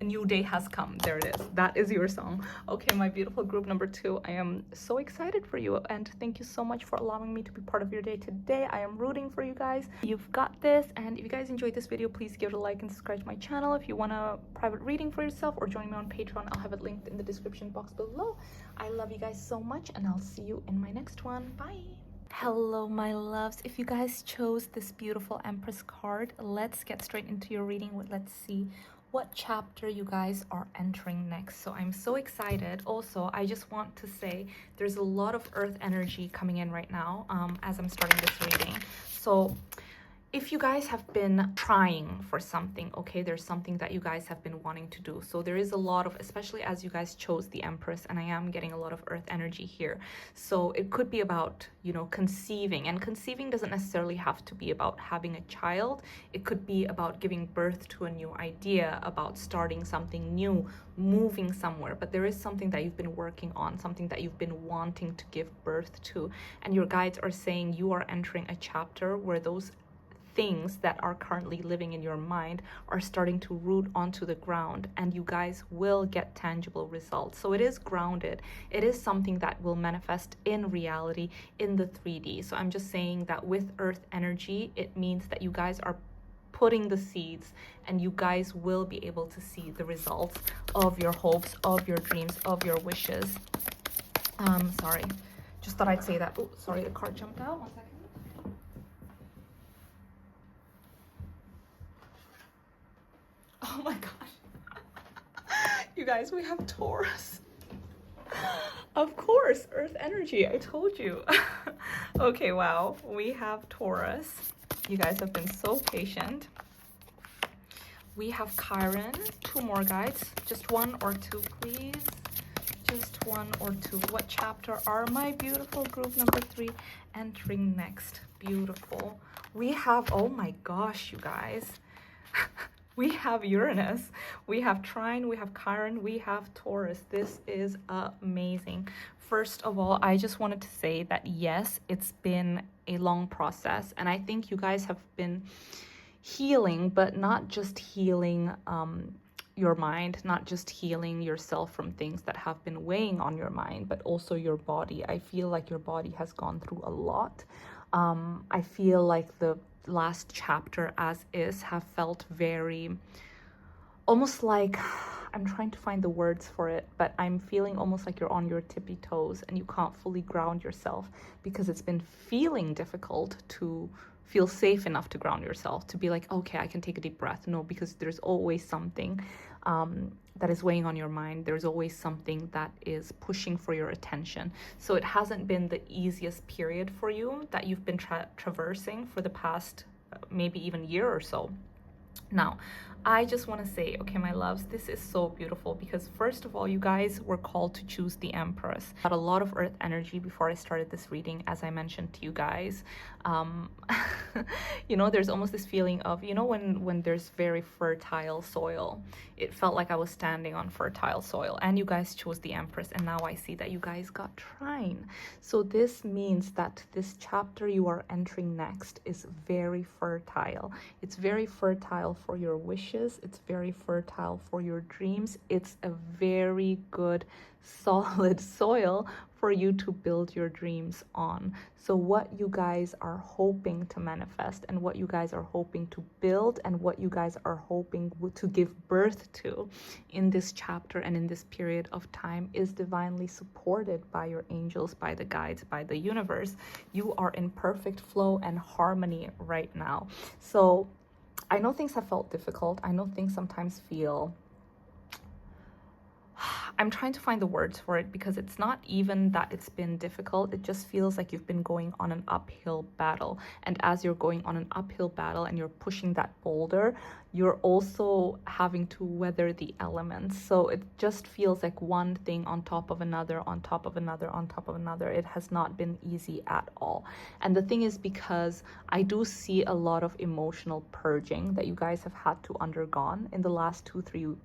a new day has come. There it is. That is your song. Okay, my beautiful group number 2, I am so excited for you, and thank you so much for allowing me to be part of your day today. I am rooting for you guys. You've got this. And if you guys enjoyed this video, please give it a like and subscribe to my channel. If you want a private reading for yourself or join me on Patreon, I'll have it linked in the description box below. I love you guys so much, and I'll see you in my next one. Bye. Hello, my loves. If you guys chose this beautiful Empress card, let's get straight into your reading. Let's see what chapter you guys are entering next. So I'm so excited. Also, I just want to say there's a lot of earth energy coming in right now as I'm starting this reading. So if you guys have been trying for something, okay, there's something that you guys have been wanting to do. So there is a lot of, especially as you guys chose the Empress, and I am getting a lot of earth energy here. So it could be about, you know, conceiving. And conceiving doesn't necessarily have to be about having a child. It could be about giving birth to a new idea, about starting something new, moving somewhere. But there is something that you've been working on, something that you've been wanting to give birth to. And your guides are saying you are entering a chapter where those things that are currently living in your mind are starting to root onto the ground, and you guys will get tangible results. So it is grounded. It is something that will manifest in reality in the 3D. So I'm just saying that with earth energy, it means that you guys are putting the seeds, and you guys will be able to see the results of your hopes, of your dreams, of your wishes. Sorry, just thought I'd say that. Oh, sorry, the card jumped out. 1 second. Oh my gosh. You guys, we have Taurus. Of course, earth energy. I told you. Okay, wow. We have Taurus. You guys have been so patient. We have Chiron. 2 more, guys. Just 1 or 2, please. Just 1 or 2. What chapter are my beautiful group number 3 entering next? Beautiful. We have, oh my gosh, you guys. We have Uranus, we have Trine, we have Chiron, we have Taurus. This is amazing. First of all, I just wanted to say that yes, it's been a long process, and I think you guys have been healing, but not just healing your mind, not just healing yourself from things that have been weighing on your mind, but also your body. I feel like your body has gone through a lot. I feel like the last chapter as is have felt very, almost like, I'm trying to find the words for it, but I'm feeling almost like you're on your tippy toes and you can't fully ground yourself because it's been feeling difficult to feel safe enough to ground yourself, to be like, okay, I can take a deep breath. No, because there's always something that is weighing on your mind. There's always something that is pushing for your attention. So it hasn't been the easiest period for you that you've been traversing for the past maybe even year or so. Now, I just want to say, okay, my loves, this is so beautiful because first of all, you guys were called to choose the Empress. Got a lot of earth energy before I started this reading, as I mentioned to you guys. You know, there's almost this feeling of, you know, when there's very fertile soil, it felt like I was standing on fertile soil, and you guys chose the Empress, and now I see that you guys got trine. So this means that this chapter you are entering next is very fertile. It's very fertile for your wishes. It's very fertile for your dreams. It's a very good, solid soil for you to build your dreams on. So what you guys are hoping to manifest and what you guys are hoping to build and what you guys are hoping to give birth to in this chapter and in this period of time is divinely supported by your angels, by the guides, by the universe. You are in perfect flow and harmony right now. So I know things have felt difficult. I know things sometimes feel, I'm trying to find the words for it because it's not even that it's been difficult. It just feels like you've been going on an uphill battle. And as you're going on an uphill battle and you're pushing that boulder, you're also having to weather the elements. So it just feels like one thing on top of another, on top of another, on top of another. It has not been easy at all. And the thing is, because I do see a lot of emotional purging that you guys have had to undergone in the last 2-3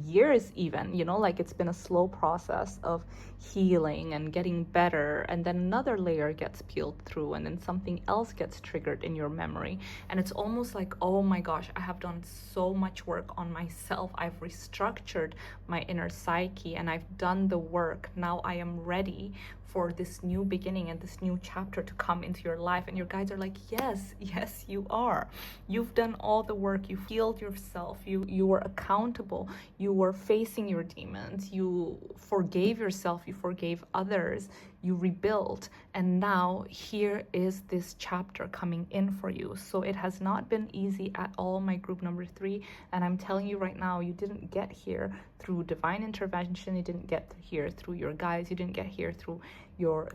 years even, you know, like it's been a slow process of healing and getting better, and then another layer gets peeled through and then something else gets triggered in your memory, and it's almost like, oh my gosh, I have done so much work on myself. I've restructured my inner psyche and I've done the work. Now I am ready for this new beginning and this new chapter to come into your life. And your guides are like, yes, yes, you are. You've done all the work. You healed yourself. You were accountable. You were facing your demons. You forgave yourself. You forgave others. You rebuilt. And now here is this chapter coming in for you. So it has not been easy at all, my group number 3. And I'm telling you right now, you didn't get here through divine intervention. You didn't get here through your guides. You didn't get here through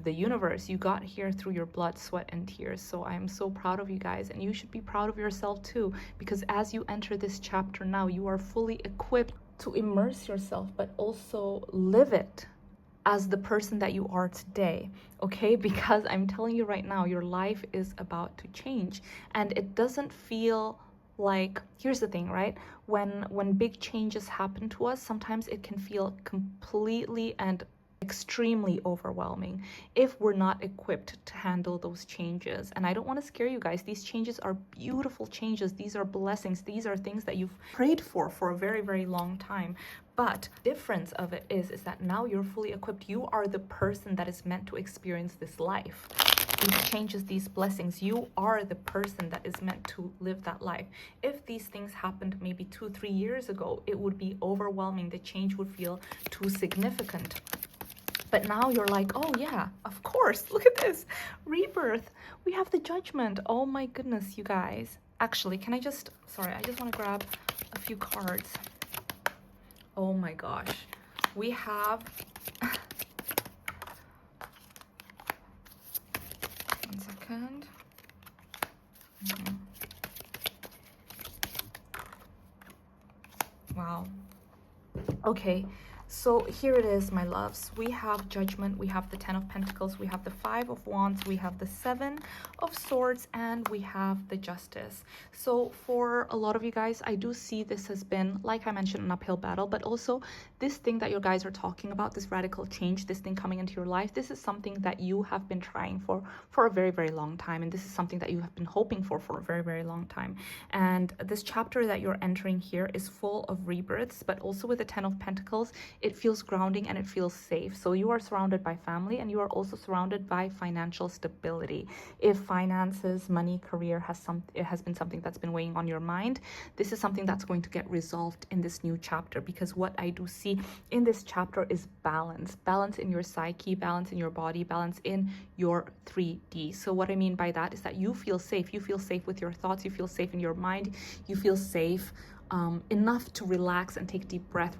the universe. You got here through your blood, sweat, and tears. So I am so proud of you guys, and you should be proud of yourself too, because as you enter this chapter now, you are fully equipped to immerse yourself, but also live it as the person that you are today, okay? Because I'm telling you right now, your life is about to change, and it doesn't feel like, here's the thing, right? When big changes happen to us, sometimes it can feel completely and extremely overwhelming if we're not equipped to handle those changes. And I don't want to scare you guys. These changes are beautiful changes. These are blessings. These are things that you've prayed for a very, very long time. But the difference of it is that now you're fully equipped. You are the person that is meant to experience this life. These changes, these blessings, you are the person that is meant to live that life. If these things happened maybe 2-3 years ago, it would be overwhelming. The change would feel too significant. But now you're like, oh yeah, of course, look at this, rebirth. We have the judgment. Oh my goodness, you guys. Actually, can I just, sorry, I just want to grab a few cards. Oh my gosh. We have, one second. Wow. Okay. So here it is, my loves. We have judgment, we have the 10 of Pentacles, we have the 5 of Wands, we have the 7 of Swords, and we have the Justice. So for a lot of you guys, I do see this has been, like I mentioned, an uphill battle, but also this thing that you guys are talking about, this radical change, this thing coming into your life, this is something that you have been trying for a very, very long time. And this is something that you have been hoping for a very, very long time. And this chapter that you're entering here is full of rebirths, but also with the 10 of Pentacles, it feels grounding and it feels safe. So you are surrounded by family, and you are also surrounded by financial stability. If finances, money, career it has been something that's been weighing on your mind, this is something that's going to get resolved in this new chapter, because what I do see in this chapter is balance in your psyche, balance in your body, balance in your 3D. So what I mean by that is that you feel safe with your thoughts, you feel safe in your mind, you feel safe enough to relax and take deep breath.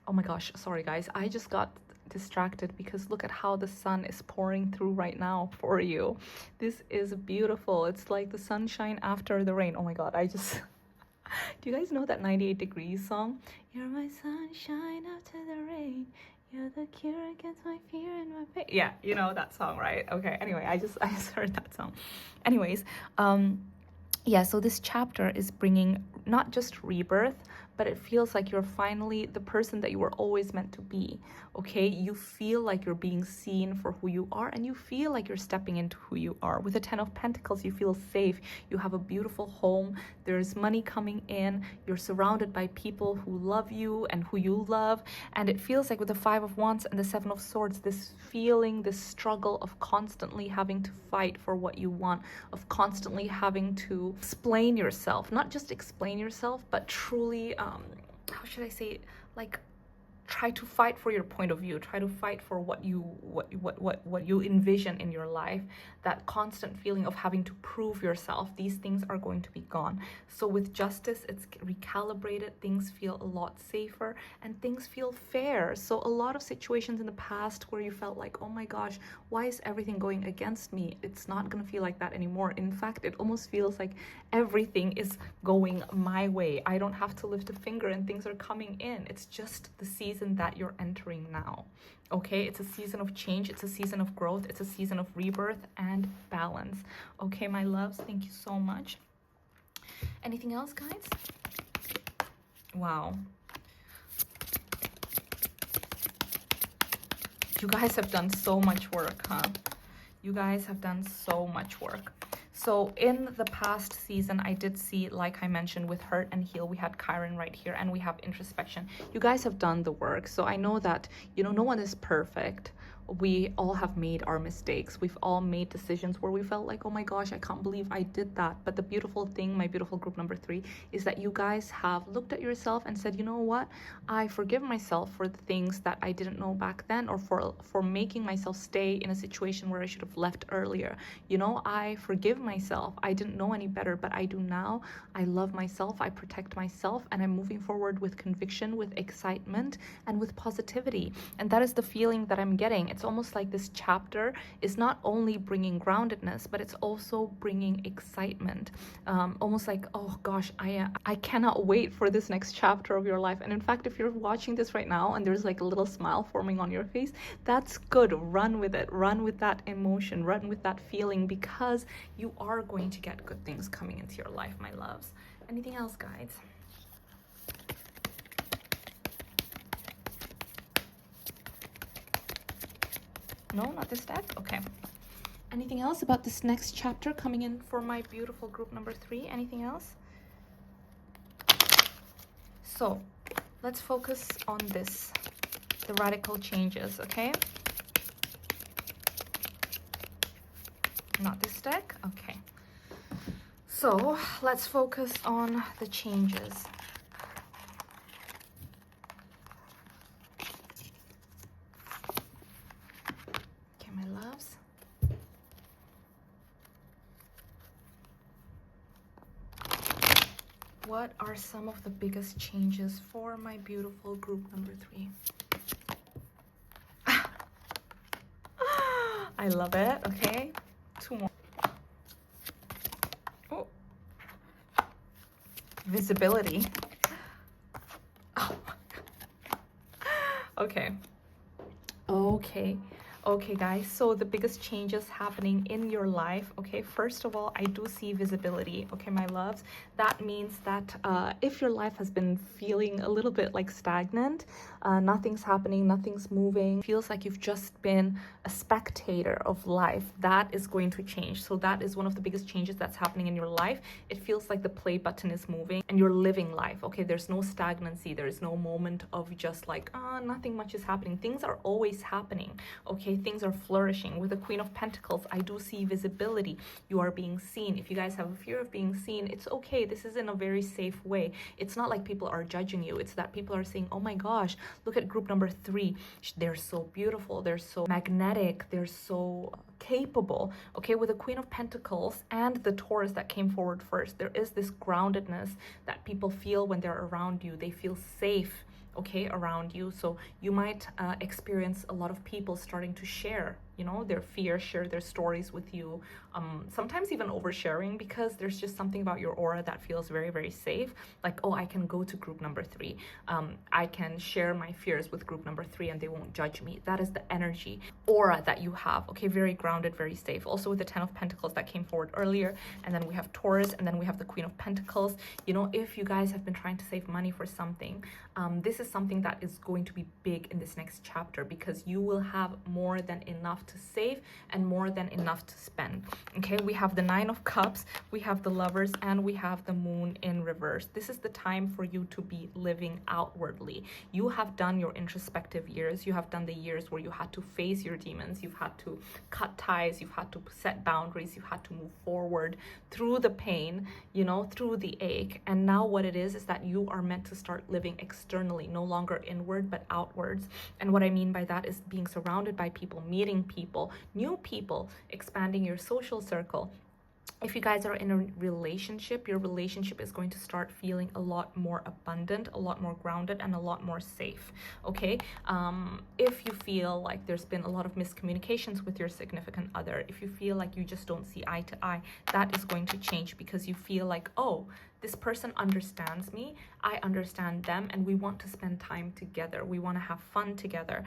Oh my gosh, sorry guys, I just got distracted because look at how the sun is pouring through right now for you. This is beautiful. It's like the sunshine after the rain. Oh my god, I just do you guys know that 98 Degrees song? You're my sunshine after the rain, you're the cure against my fear and my pain. Yeah, you know that song, right? Okay, anyway, I just heard that song. Anyways, yeah, so this chapter is bringing not just rebirth, but it feels like you're finally the person that you were always meant to be, okay? You feel like you're being seen for who you are, and you feel like you're stepping into who you are. With the 10 of Pentacles, you feel safe. You have a beautiful home. There's money coming in. You're surrounded by people who love you and who you love. And it feels like with the 5 of Wands and the 7 of Swords, this feeling, this struggle of constantly having to fight for what you want, of constantly having to explain yourself, not just explain yourself, but truly, how should I say it? Like, try to fight for your point of view, try to fight for what you envision in your life. That constant feeling of having to prove yourself, these things are going to be gone. So with justice, it's recalibrated, things feel a lot safer and things feel fair. So a lot of situations in the past where you felt like, oh my gosh, why is everything going against me? It's not going to feel like that anymore. In fact, it almost feels like everything is going my way. I don't have to lift a finger and things are coming in. It's just the season that you're entering now. Okay, it's a season of change, it's a season of growth, it's a season of rebirth and balance. Okay, my loves, thank you so much. Anything else, guys? Wow. You guys have done so much work, huh? You guys have done so much work. So in the past season, I did see, like I mentioned, with Hurt and Heal, we had Chiron right here, and we have introspection. You guys have done the work. So I know that, you know, no one is perfect. We all have made our mistakes. We've all made decisions where we felt like, oh my gosh, I can't believe I did that. But the beautiful thing, my beautiful group number 3, is that you guys have looked at yourself and said, you know what? I forgive myself for the things that I didn't know back then, or for making myself stay in a situation where I should have left earlier. You know, I forgive myself. I didn't know any better, but I do now. I love myself. I protect myself, and I'm moving forward with conviction, with excitement, and with positivity. And that is the feeling that I'm getting. It's almost like this chapter is not only bringing groundedness, but it's also bringing excitement. Almost like, oh gosh, I cannot wait for this next chapter of your life. And in fact, if you're watching this right now and there's like a little smile forming on your face, that's good. Run with it. Run with that emotion. Run with that feeling, because you are going to get good things coming into your life, my loves. Anything else, guys? No, not this deck? Okay. Anything else about this next chapter coming in for my beautiful group number 3? Anything else? So let's focus on this, the radical changes, okay? Not this deck? Okay. So let's focus on the changes. What are some of the biggest changes for my beautiful group number 3? I love it. Okay, 2 more. Oh, visibility. Oh. Okay. Okay, guys, so the biggest changes happening in your life. Okay, first of all, I do see visibility. Okay, my loves, that means that if your life has been feeling a little bit like stagnant, nothing's happening, nothing's moving, feels like you've just been a spectator of life, that is going to change. So that is one of the biggest changes that's happening in your life. It feels like the play button is moving and you're living life. Okay, there's no stagnancy, there's no moment of just like, nothing much is happening. Things are always happening. Okay, things are flourishing. With the Queen of Pentacles, I do see visibility. You are being seen. If you guys have a fear of being seen, it's okay. This is in a very safe way. It's not like people are judging you. It's that people are saying, oh my gosh, look at group number 3. They're so beautiful. They're so magnetic. They're so capable. Okay, with the Queen of Pentacles and the Taurus that came forward first, there is this groundedness that people feel when they're around you. They feel safe, okay, around you. So you might experience a lot of people starting to share, you know, their fear, share their stories with you, sometimes even oversharing, because there's just something about your aura that feels very, very safe. Like, oh, I can go to group number 3, I can share my fears with group number 3 and they won't judge me. That is the energy, aura that you have. Okay, very grounded, very safe. Also with the 10 of Pentacles that came forward earlier, and then we have Taurus, and then we have the Queen of Pentacles. You know, if you guys have been trying to save money for something, this is something that is going to be big in this next chapter, because you will have more than enough to save and more than enough to spend. Okay, we have the 9 of Cups, we have the Lovers, and we have the Moon in reverse. This is the time for you to be living outwardly. You have done your introspective years. You have done the years where you had to face your demons. You've had to cut ties. You've had to set boundaries. You've had to move forward through the pain, you know, through the ache. And now what it is that you are meant to start living externally, no longer inward, but outwards. And what I mean by that is being surrounded by people, meeting people, new people, expanding your social circle. If you guys are in a relationship, your relationship is going to start feeling a lot more abundant, a lot more grounded, and a lot more safe. Okay, if you feel like there's been a lot of miscommunications with your significant other, if you feel like you just don't see eye to eye, that is going to change, because you feel like, oh, this person understands me, I understand them, and we want to spend time together. We want to have fun together.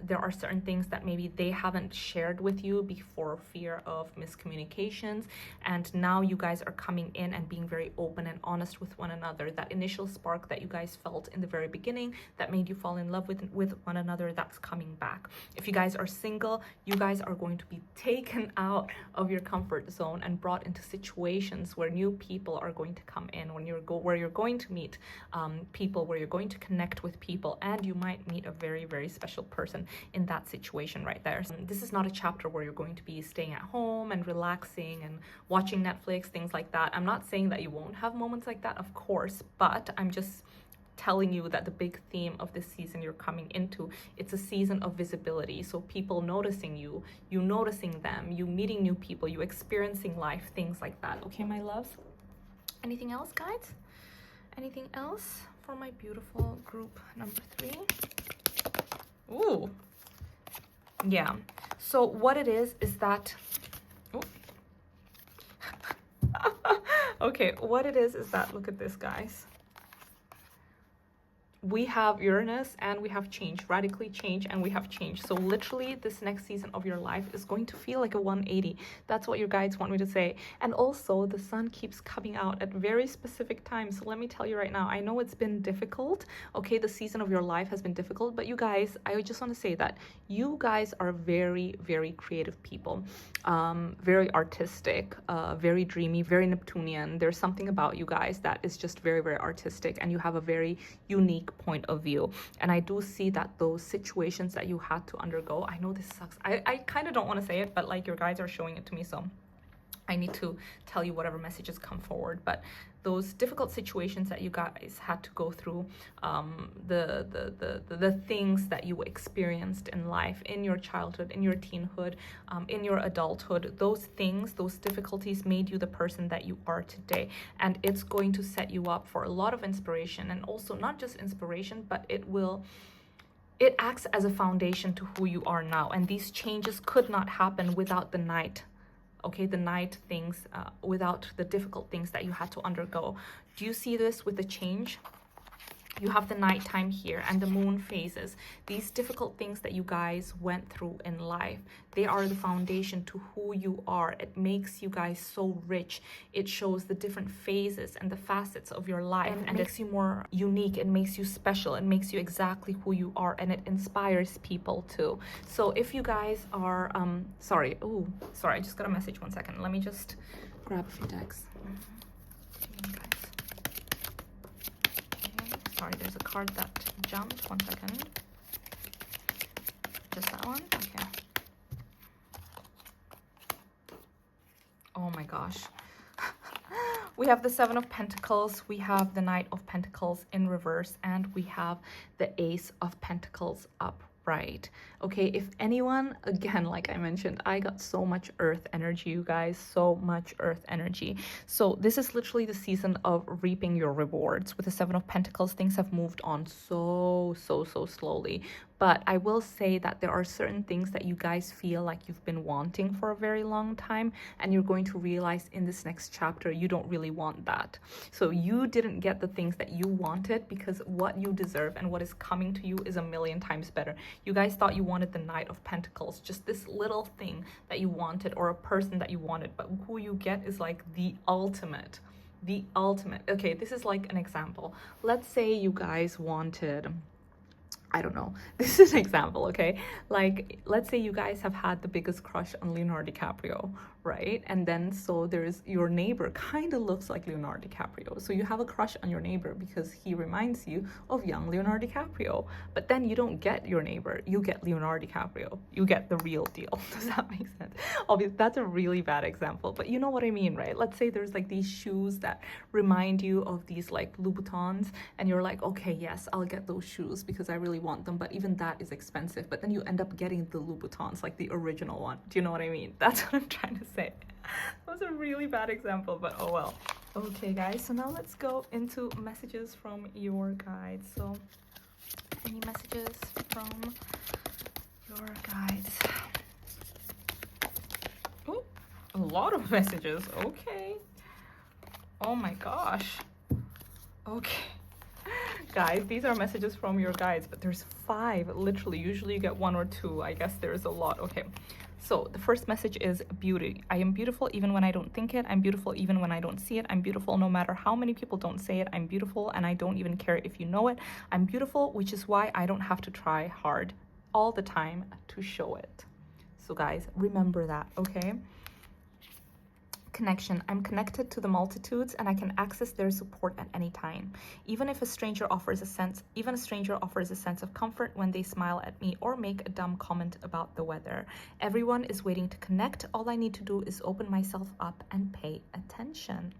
There are certain things that maybe they haven't shared with you before, fear of miscommunications, and now you guys are coming in and being very open and honest with one another. That initial spark that you guys felt in the very beginning that made you fall in love with one another, that's coming back. If you guys are single, you guys are going to be taken out of your comfort zone and brought into situations where new people are going to come in, when where you're going to meet people, where you're going to connect with people, and you might meet a very, very special person in that situation right there. So this is not a chapter where you're going to be staying at home and relaxing and watching Netflix, things like that. I'm not saying that you won't have moments like that, of course, but I'm just telling you that the big theme of this season you're coming into, it's a season of visibility. So people noticing you, you noticing them, you meeting new people, you experiencing life, things like that. Okay, my loves? Anything else, guys? Anything else for my beautiful group number 3? Ooh. Yeah. So what it is that... Oh. Okay, what it is that, look at this, guys. We have Uranus and we have change, radically change, and we have change. So literally this next season of your life is going to feel like a 180. That's what your guides want me to say. And also the sun keeps coming out at very specific times. So let me tell you right now, I know it's been difficult. Okay, the season of your life has been difficult, but you guys, I just want to say that you guys are very, very creative people, very artistic, very dreamy, very Neptunian. There's something about you guys that is just very, very artistic, and you have a very unique point of view. And I do see that those situations that you had to undergo, I know this sucks, I kind of don't want to say it, but like your guides are showing it to me, so I need to tell you whatever messages come forward. But those difficult situations that you guys had to go through, the things that you experienced in life, in your childhood, in your teenhood, in your adulthood, those things, those difficulties made you the person that you are today. And it's going to set you up for a lot of inspiration, and also not just inspiration, but it acts as a foundation to who you are now. And these changes could not happen without the night. Okay, the night things, without the difficult things that you had to undergo. Do you see this with the change? You have the nighttime here and the moon phases. These difficult things that you guys went through in life, they are the foundation to who you are. It makes you guys so rich. It shows the different phases and the facets of your life, and it makes you more unique. It makes you special. It makes you exactly who you are, and it inspires people too. So if you guys are, sorry, I just got a message. 1 second. Let me just grab a few decks. Sorry, there's a card that jumped. 1 second. Just that one? Okay. Oh my gosh. We have the Seven of Pentacles, we have the Knight of Pentacles in reverse, and we have the Ace of Pentacles upright. Okay, if anyone, again, like I mentioned, I got so much earth energy, you guys, so much earth energy. So this is literally the season of reaping your rewards. With the Seven of Pentacles, things have moved on so slowly. But I will say that there are certain things that you guys feel like you've been wanting for a very long time, and you're going to realize in this next chapter you don't really want that. So you didn't get the things that you wanted, because what you deserve and what is coming to you is a million times better. You guys thought you wanted the Knight of Pentacles, just this little thing that you wanted, or a person that you wanted, but who you get is like the ultimate. Okay, this is like an example. Let's say you guys wanted, I don't know, this is an example, okay? Like, let's say you guys have had the biggest crush on Leonardo DiCaprio, right? And then so there's your neighbor kind of looks like Leonardo DiCaprio. So you have a crush on your neighbor because he reminds you of young Leonardo DiCaprio. But then you don't get your neighbor, you get Leonardo DiCaprio. You get the real deal. Does that make sense? Obviously, that's a really bad example, but you know what I mean, right? Let's say there's like these shoes that remind you of these like Louboutins, and you're like, okay, yes, I'll get those shoes because I really want them, but even that is expensive. But then you end up getting the Louboutins, like the original one. Do you know what I mean? That's what I'm trying to say. That was a really bad example, but oh well. Okay guys, so now let's go into messages from your guides. So any messages from your guides? Oh, a lot of messages. Okay. Oh my gosh. Okay. Guys, these are messages from your guides, but there's 5 literally. Usually you get 1 or 2. I guess there's a lot. Okay, so the first message is beauty. I am beautiful even when I don't think it. I'm beautiful even when I don't see it. I'm beautiful no matter how many people don't say it. I'm beautiful and I don't even care if you know it. I'm beautiful, which is why I don't have to try hard all the time to show it. So guys, remember that, okay? Connection. I'm connected to the multitudes and I can access their support at any time. Even a stranger offers a sense of comfort when they smile at me or make a dumb comment about the weather. Everyone is waiting to connect. All I need to do is open myself up and pay attention.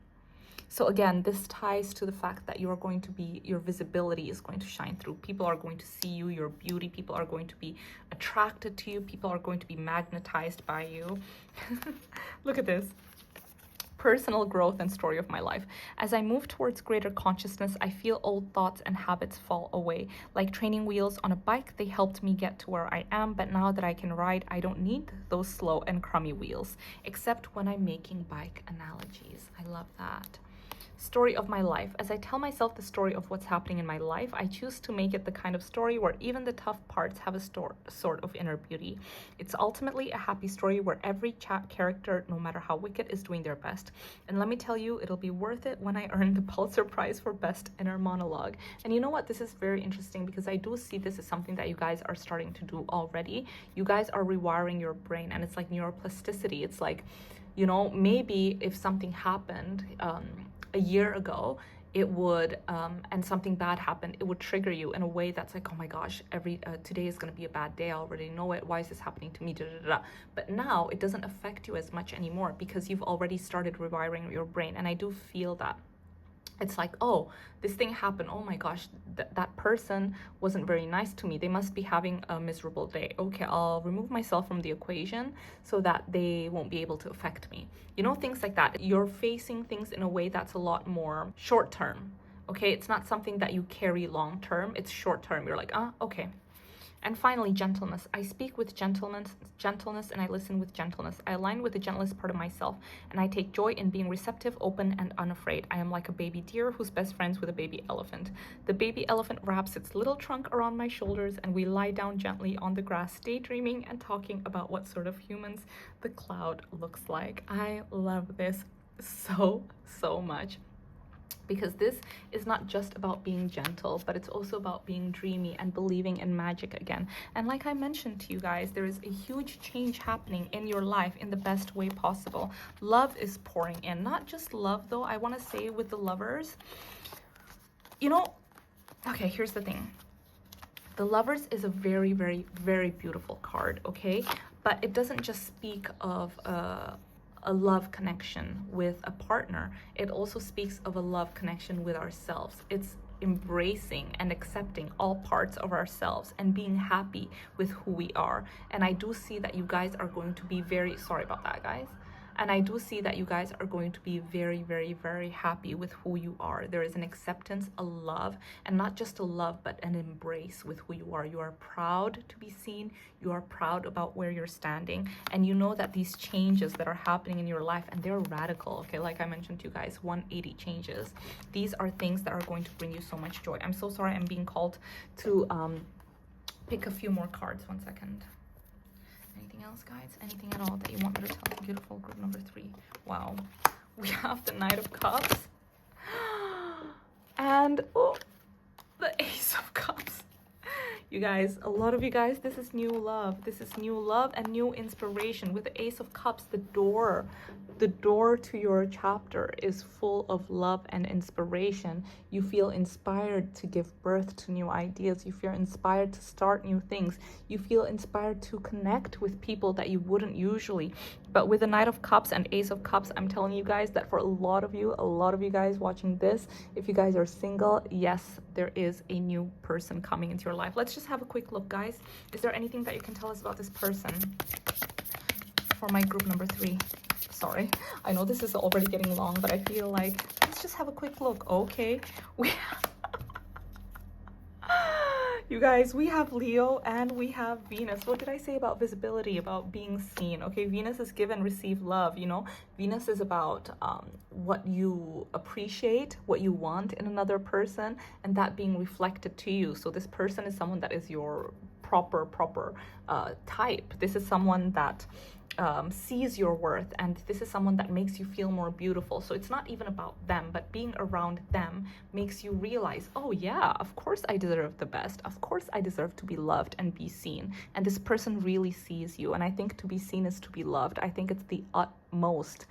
So again, this ties to the fact that you are going to be, your visibility is going to shine through. People are going to see you, your beauty. People are going to be attracted to you. People are going to be magnetized by you. Look at this. Personal growth and story of my life. As I move towards greater consciousness, I feel old thoughts and habits fall away. Like training wheels on a bike, they helped me get to where I am, but now that I can ride, I don't need those slow and crummy wheels, except when I'm making bike analogies. I love that. Story of my life. As I tell myself the story of what's happening in my life, I choose to make it the kind of story where even the tough parts have a sort of inner beauty. It's ultimately a happy story where every character, no matter how wicked, is doing their best. And let me tell you, it'll be worth it when I earn the Pulitzer Prize for Best Inner Monologue. And you know what? This is very interesting because I do see this as something that you guys are starting to do already. You guys are rewiring your brain, and it's like neuroplasticity. It's like, you know, maybe if something happened, a year ago, it would and something bad happened, it would trigger you in a way that's like, oh my gosh, today is going to be a bad day, I already know it, why is this happening to me, da, da, da. But now it doesn't affect you as much anymore because you've already started rewiring your brain. And I do feel that it's like, oh, this thing happened, oh my gosh, that person wasn't very nice to me, they must be having a miserable day. Okay, I'll remove myself from the equation so that they won't be able to affect me. You know, things like that. You're facing things in a way that's a lot more short term. Okay, it's not something that you carry long term, it's short term. You're like, okay. And finally, gentleness. I speak with gentleness, and I listen with gentleness. I align with the gentlest part of myself, and I take joy in being receptive, open, and unafraid. I am like a baby deer who's best friends with a baby elephant. The baby elephant wraps its little trunk around my shoulders, and we lie down gently on the grass, daydreaming and talking about what sort of humans the cloud looks like. I love this so much, because this is not just about being gentle, but it's also about being dreamy and believing in magic again. And like I mentioned to you guys, there is a huge change happening in your life in the best way possible. Love is pouring in. Not just love though, I want to say with the lovers, you know, okay, here's the thing. The Lovers is a very, very, very beautiful card, okay? But it doesn't just speak of a love connection with a partner. It also speaks of a love connection with ourselves. It's embracing and accepting all parts of ourselves and being happy with who we are. And I do see that you guys are going to be very, sorry about that, guys. And I do see that you guys are going to be very, very, very happy with who you are. There is an acceptance, a love, and not just a love, but an embrace with who you are. You are proud to be seen. You are proud about where you're standing. And you know that these changes that are happening in your life, and they're radical, okay? Like I mentioned to you guys, 180 changes. These are things that are going to bring you so much joy. I'm so sorry I'm being called to pick a few more cards. 1 second. Anything else, guys? Anything at all that you want me to tell? Beautiful group number 3. Wow. We have the Knight of Cups. And, oh, the Ace of Cups. You guys, a lot of you guys, this is new love. This is new love and new inspiration. With the Ace of Cups, the door to your chapter is full of love and inspiration. You feel inspired to give birth to new ideas. You feel inspired to start new things. You feel inspired to connect with people that you wouldn't usually. But with the Knight of Cups and Ace of Cups, I'm telling you guys that for a lot of you guys watching this, if you guys are single, yes, there is a new person coming into your life. Let's just have a quick look, guys. Is there anything that you can tell us about this person for my group number 3? Sorry, I know this is already getting long, but I feel like let's just have a quick look. Okay, we you guys, we have Leo and we have Venus. What did I say about visibility, about being seen? Okay, Venus is give and receive love, you know. Venus is about what you appreciate, what you want in another person, and that being reflected to you. So this person is someone that is your proper type. This is someone that sees your worth, and this is someone that makes you feel more beautiful. So it's not even about them, but being around them makes you realize, oh yeah, of course I deserve the best. Of course I deserve to be loved and be seen. And this person really sees you. And I think to be seen is to be loved. I think it's the utmost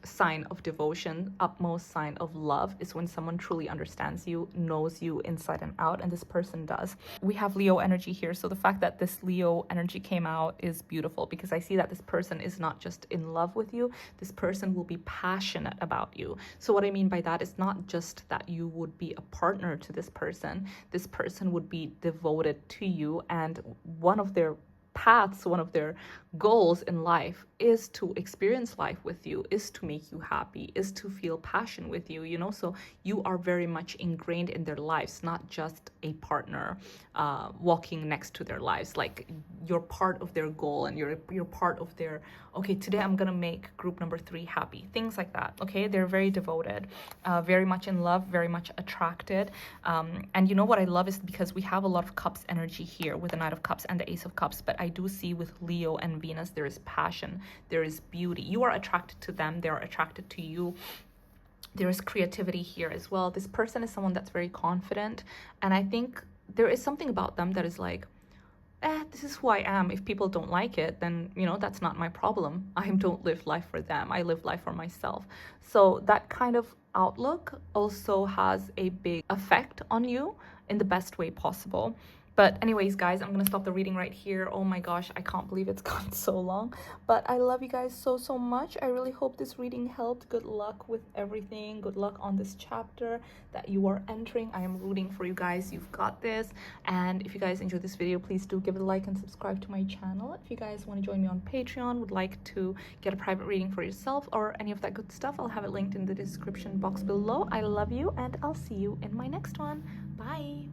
sign of devotion, utmost sign of love is when someone truly understands you, knows you inside and out, and this person does. We have Leo energy here, so the fact that this Leo energy came out is beautiful, because I see that this person is not just in love with you, this person will be passionate about you. So what I mean by that is not just that you would be a partner to this person would be devoted to you, and one of their paths, one of their goals in life is to experience life with you, is to make you happy, is to feel passion with you, you know. So you are very much ingrained in their lives, not just a partner walking next to their lives. Like, you're part of their goal, and you're part of their, okay, today I'm gonna make group number 3 happy, things like that. Okay, they're very devoted, very much in love, very much attracted, and you know what I love is because we have a lot of cups energy here with the Knight of Cups and the Ace of Cups, but I do see with Leo and Venus there is passion, there is beauty. You are attracted to them, they are attracted to you. There is creativity here as well. This person is someone that's very confident, and I think there is something about them that is like, this is who I am. If people don't like it, then, you know, that's not my problem. I don't live life for them. I live life for myself. So that kind of outlook also has a big effect on you in the best way possible. But anyways, guys, I'm gonna stop the reading right here. Oh my gosh, I can't believe it's gone so long. But I love you guys so much. I really hope this reading helped. Good luck with everything. Good luck on this chapter that you are entering. I am rooting for you guys. You've got this. And if you guys enjoyed this video, please do give it a like and subscribe to my channel. If you guys want to join me on Patreon, would like to get a private reading for yourself or any of that good stuff, I'll have it linked in the description box below. I love you, and I'll see you in my next one. Bye.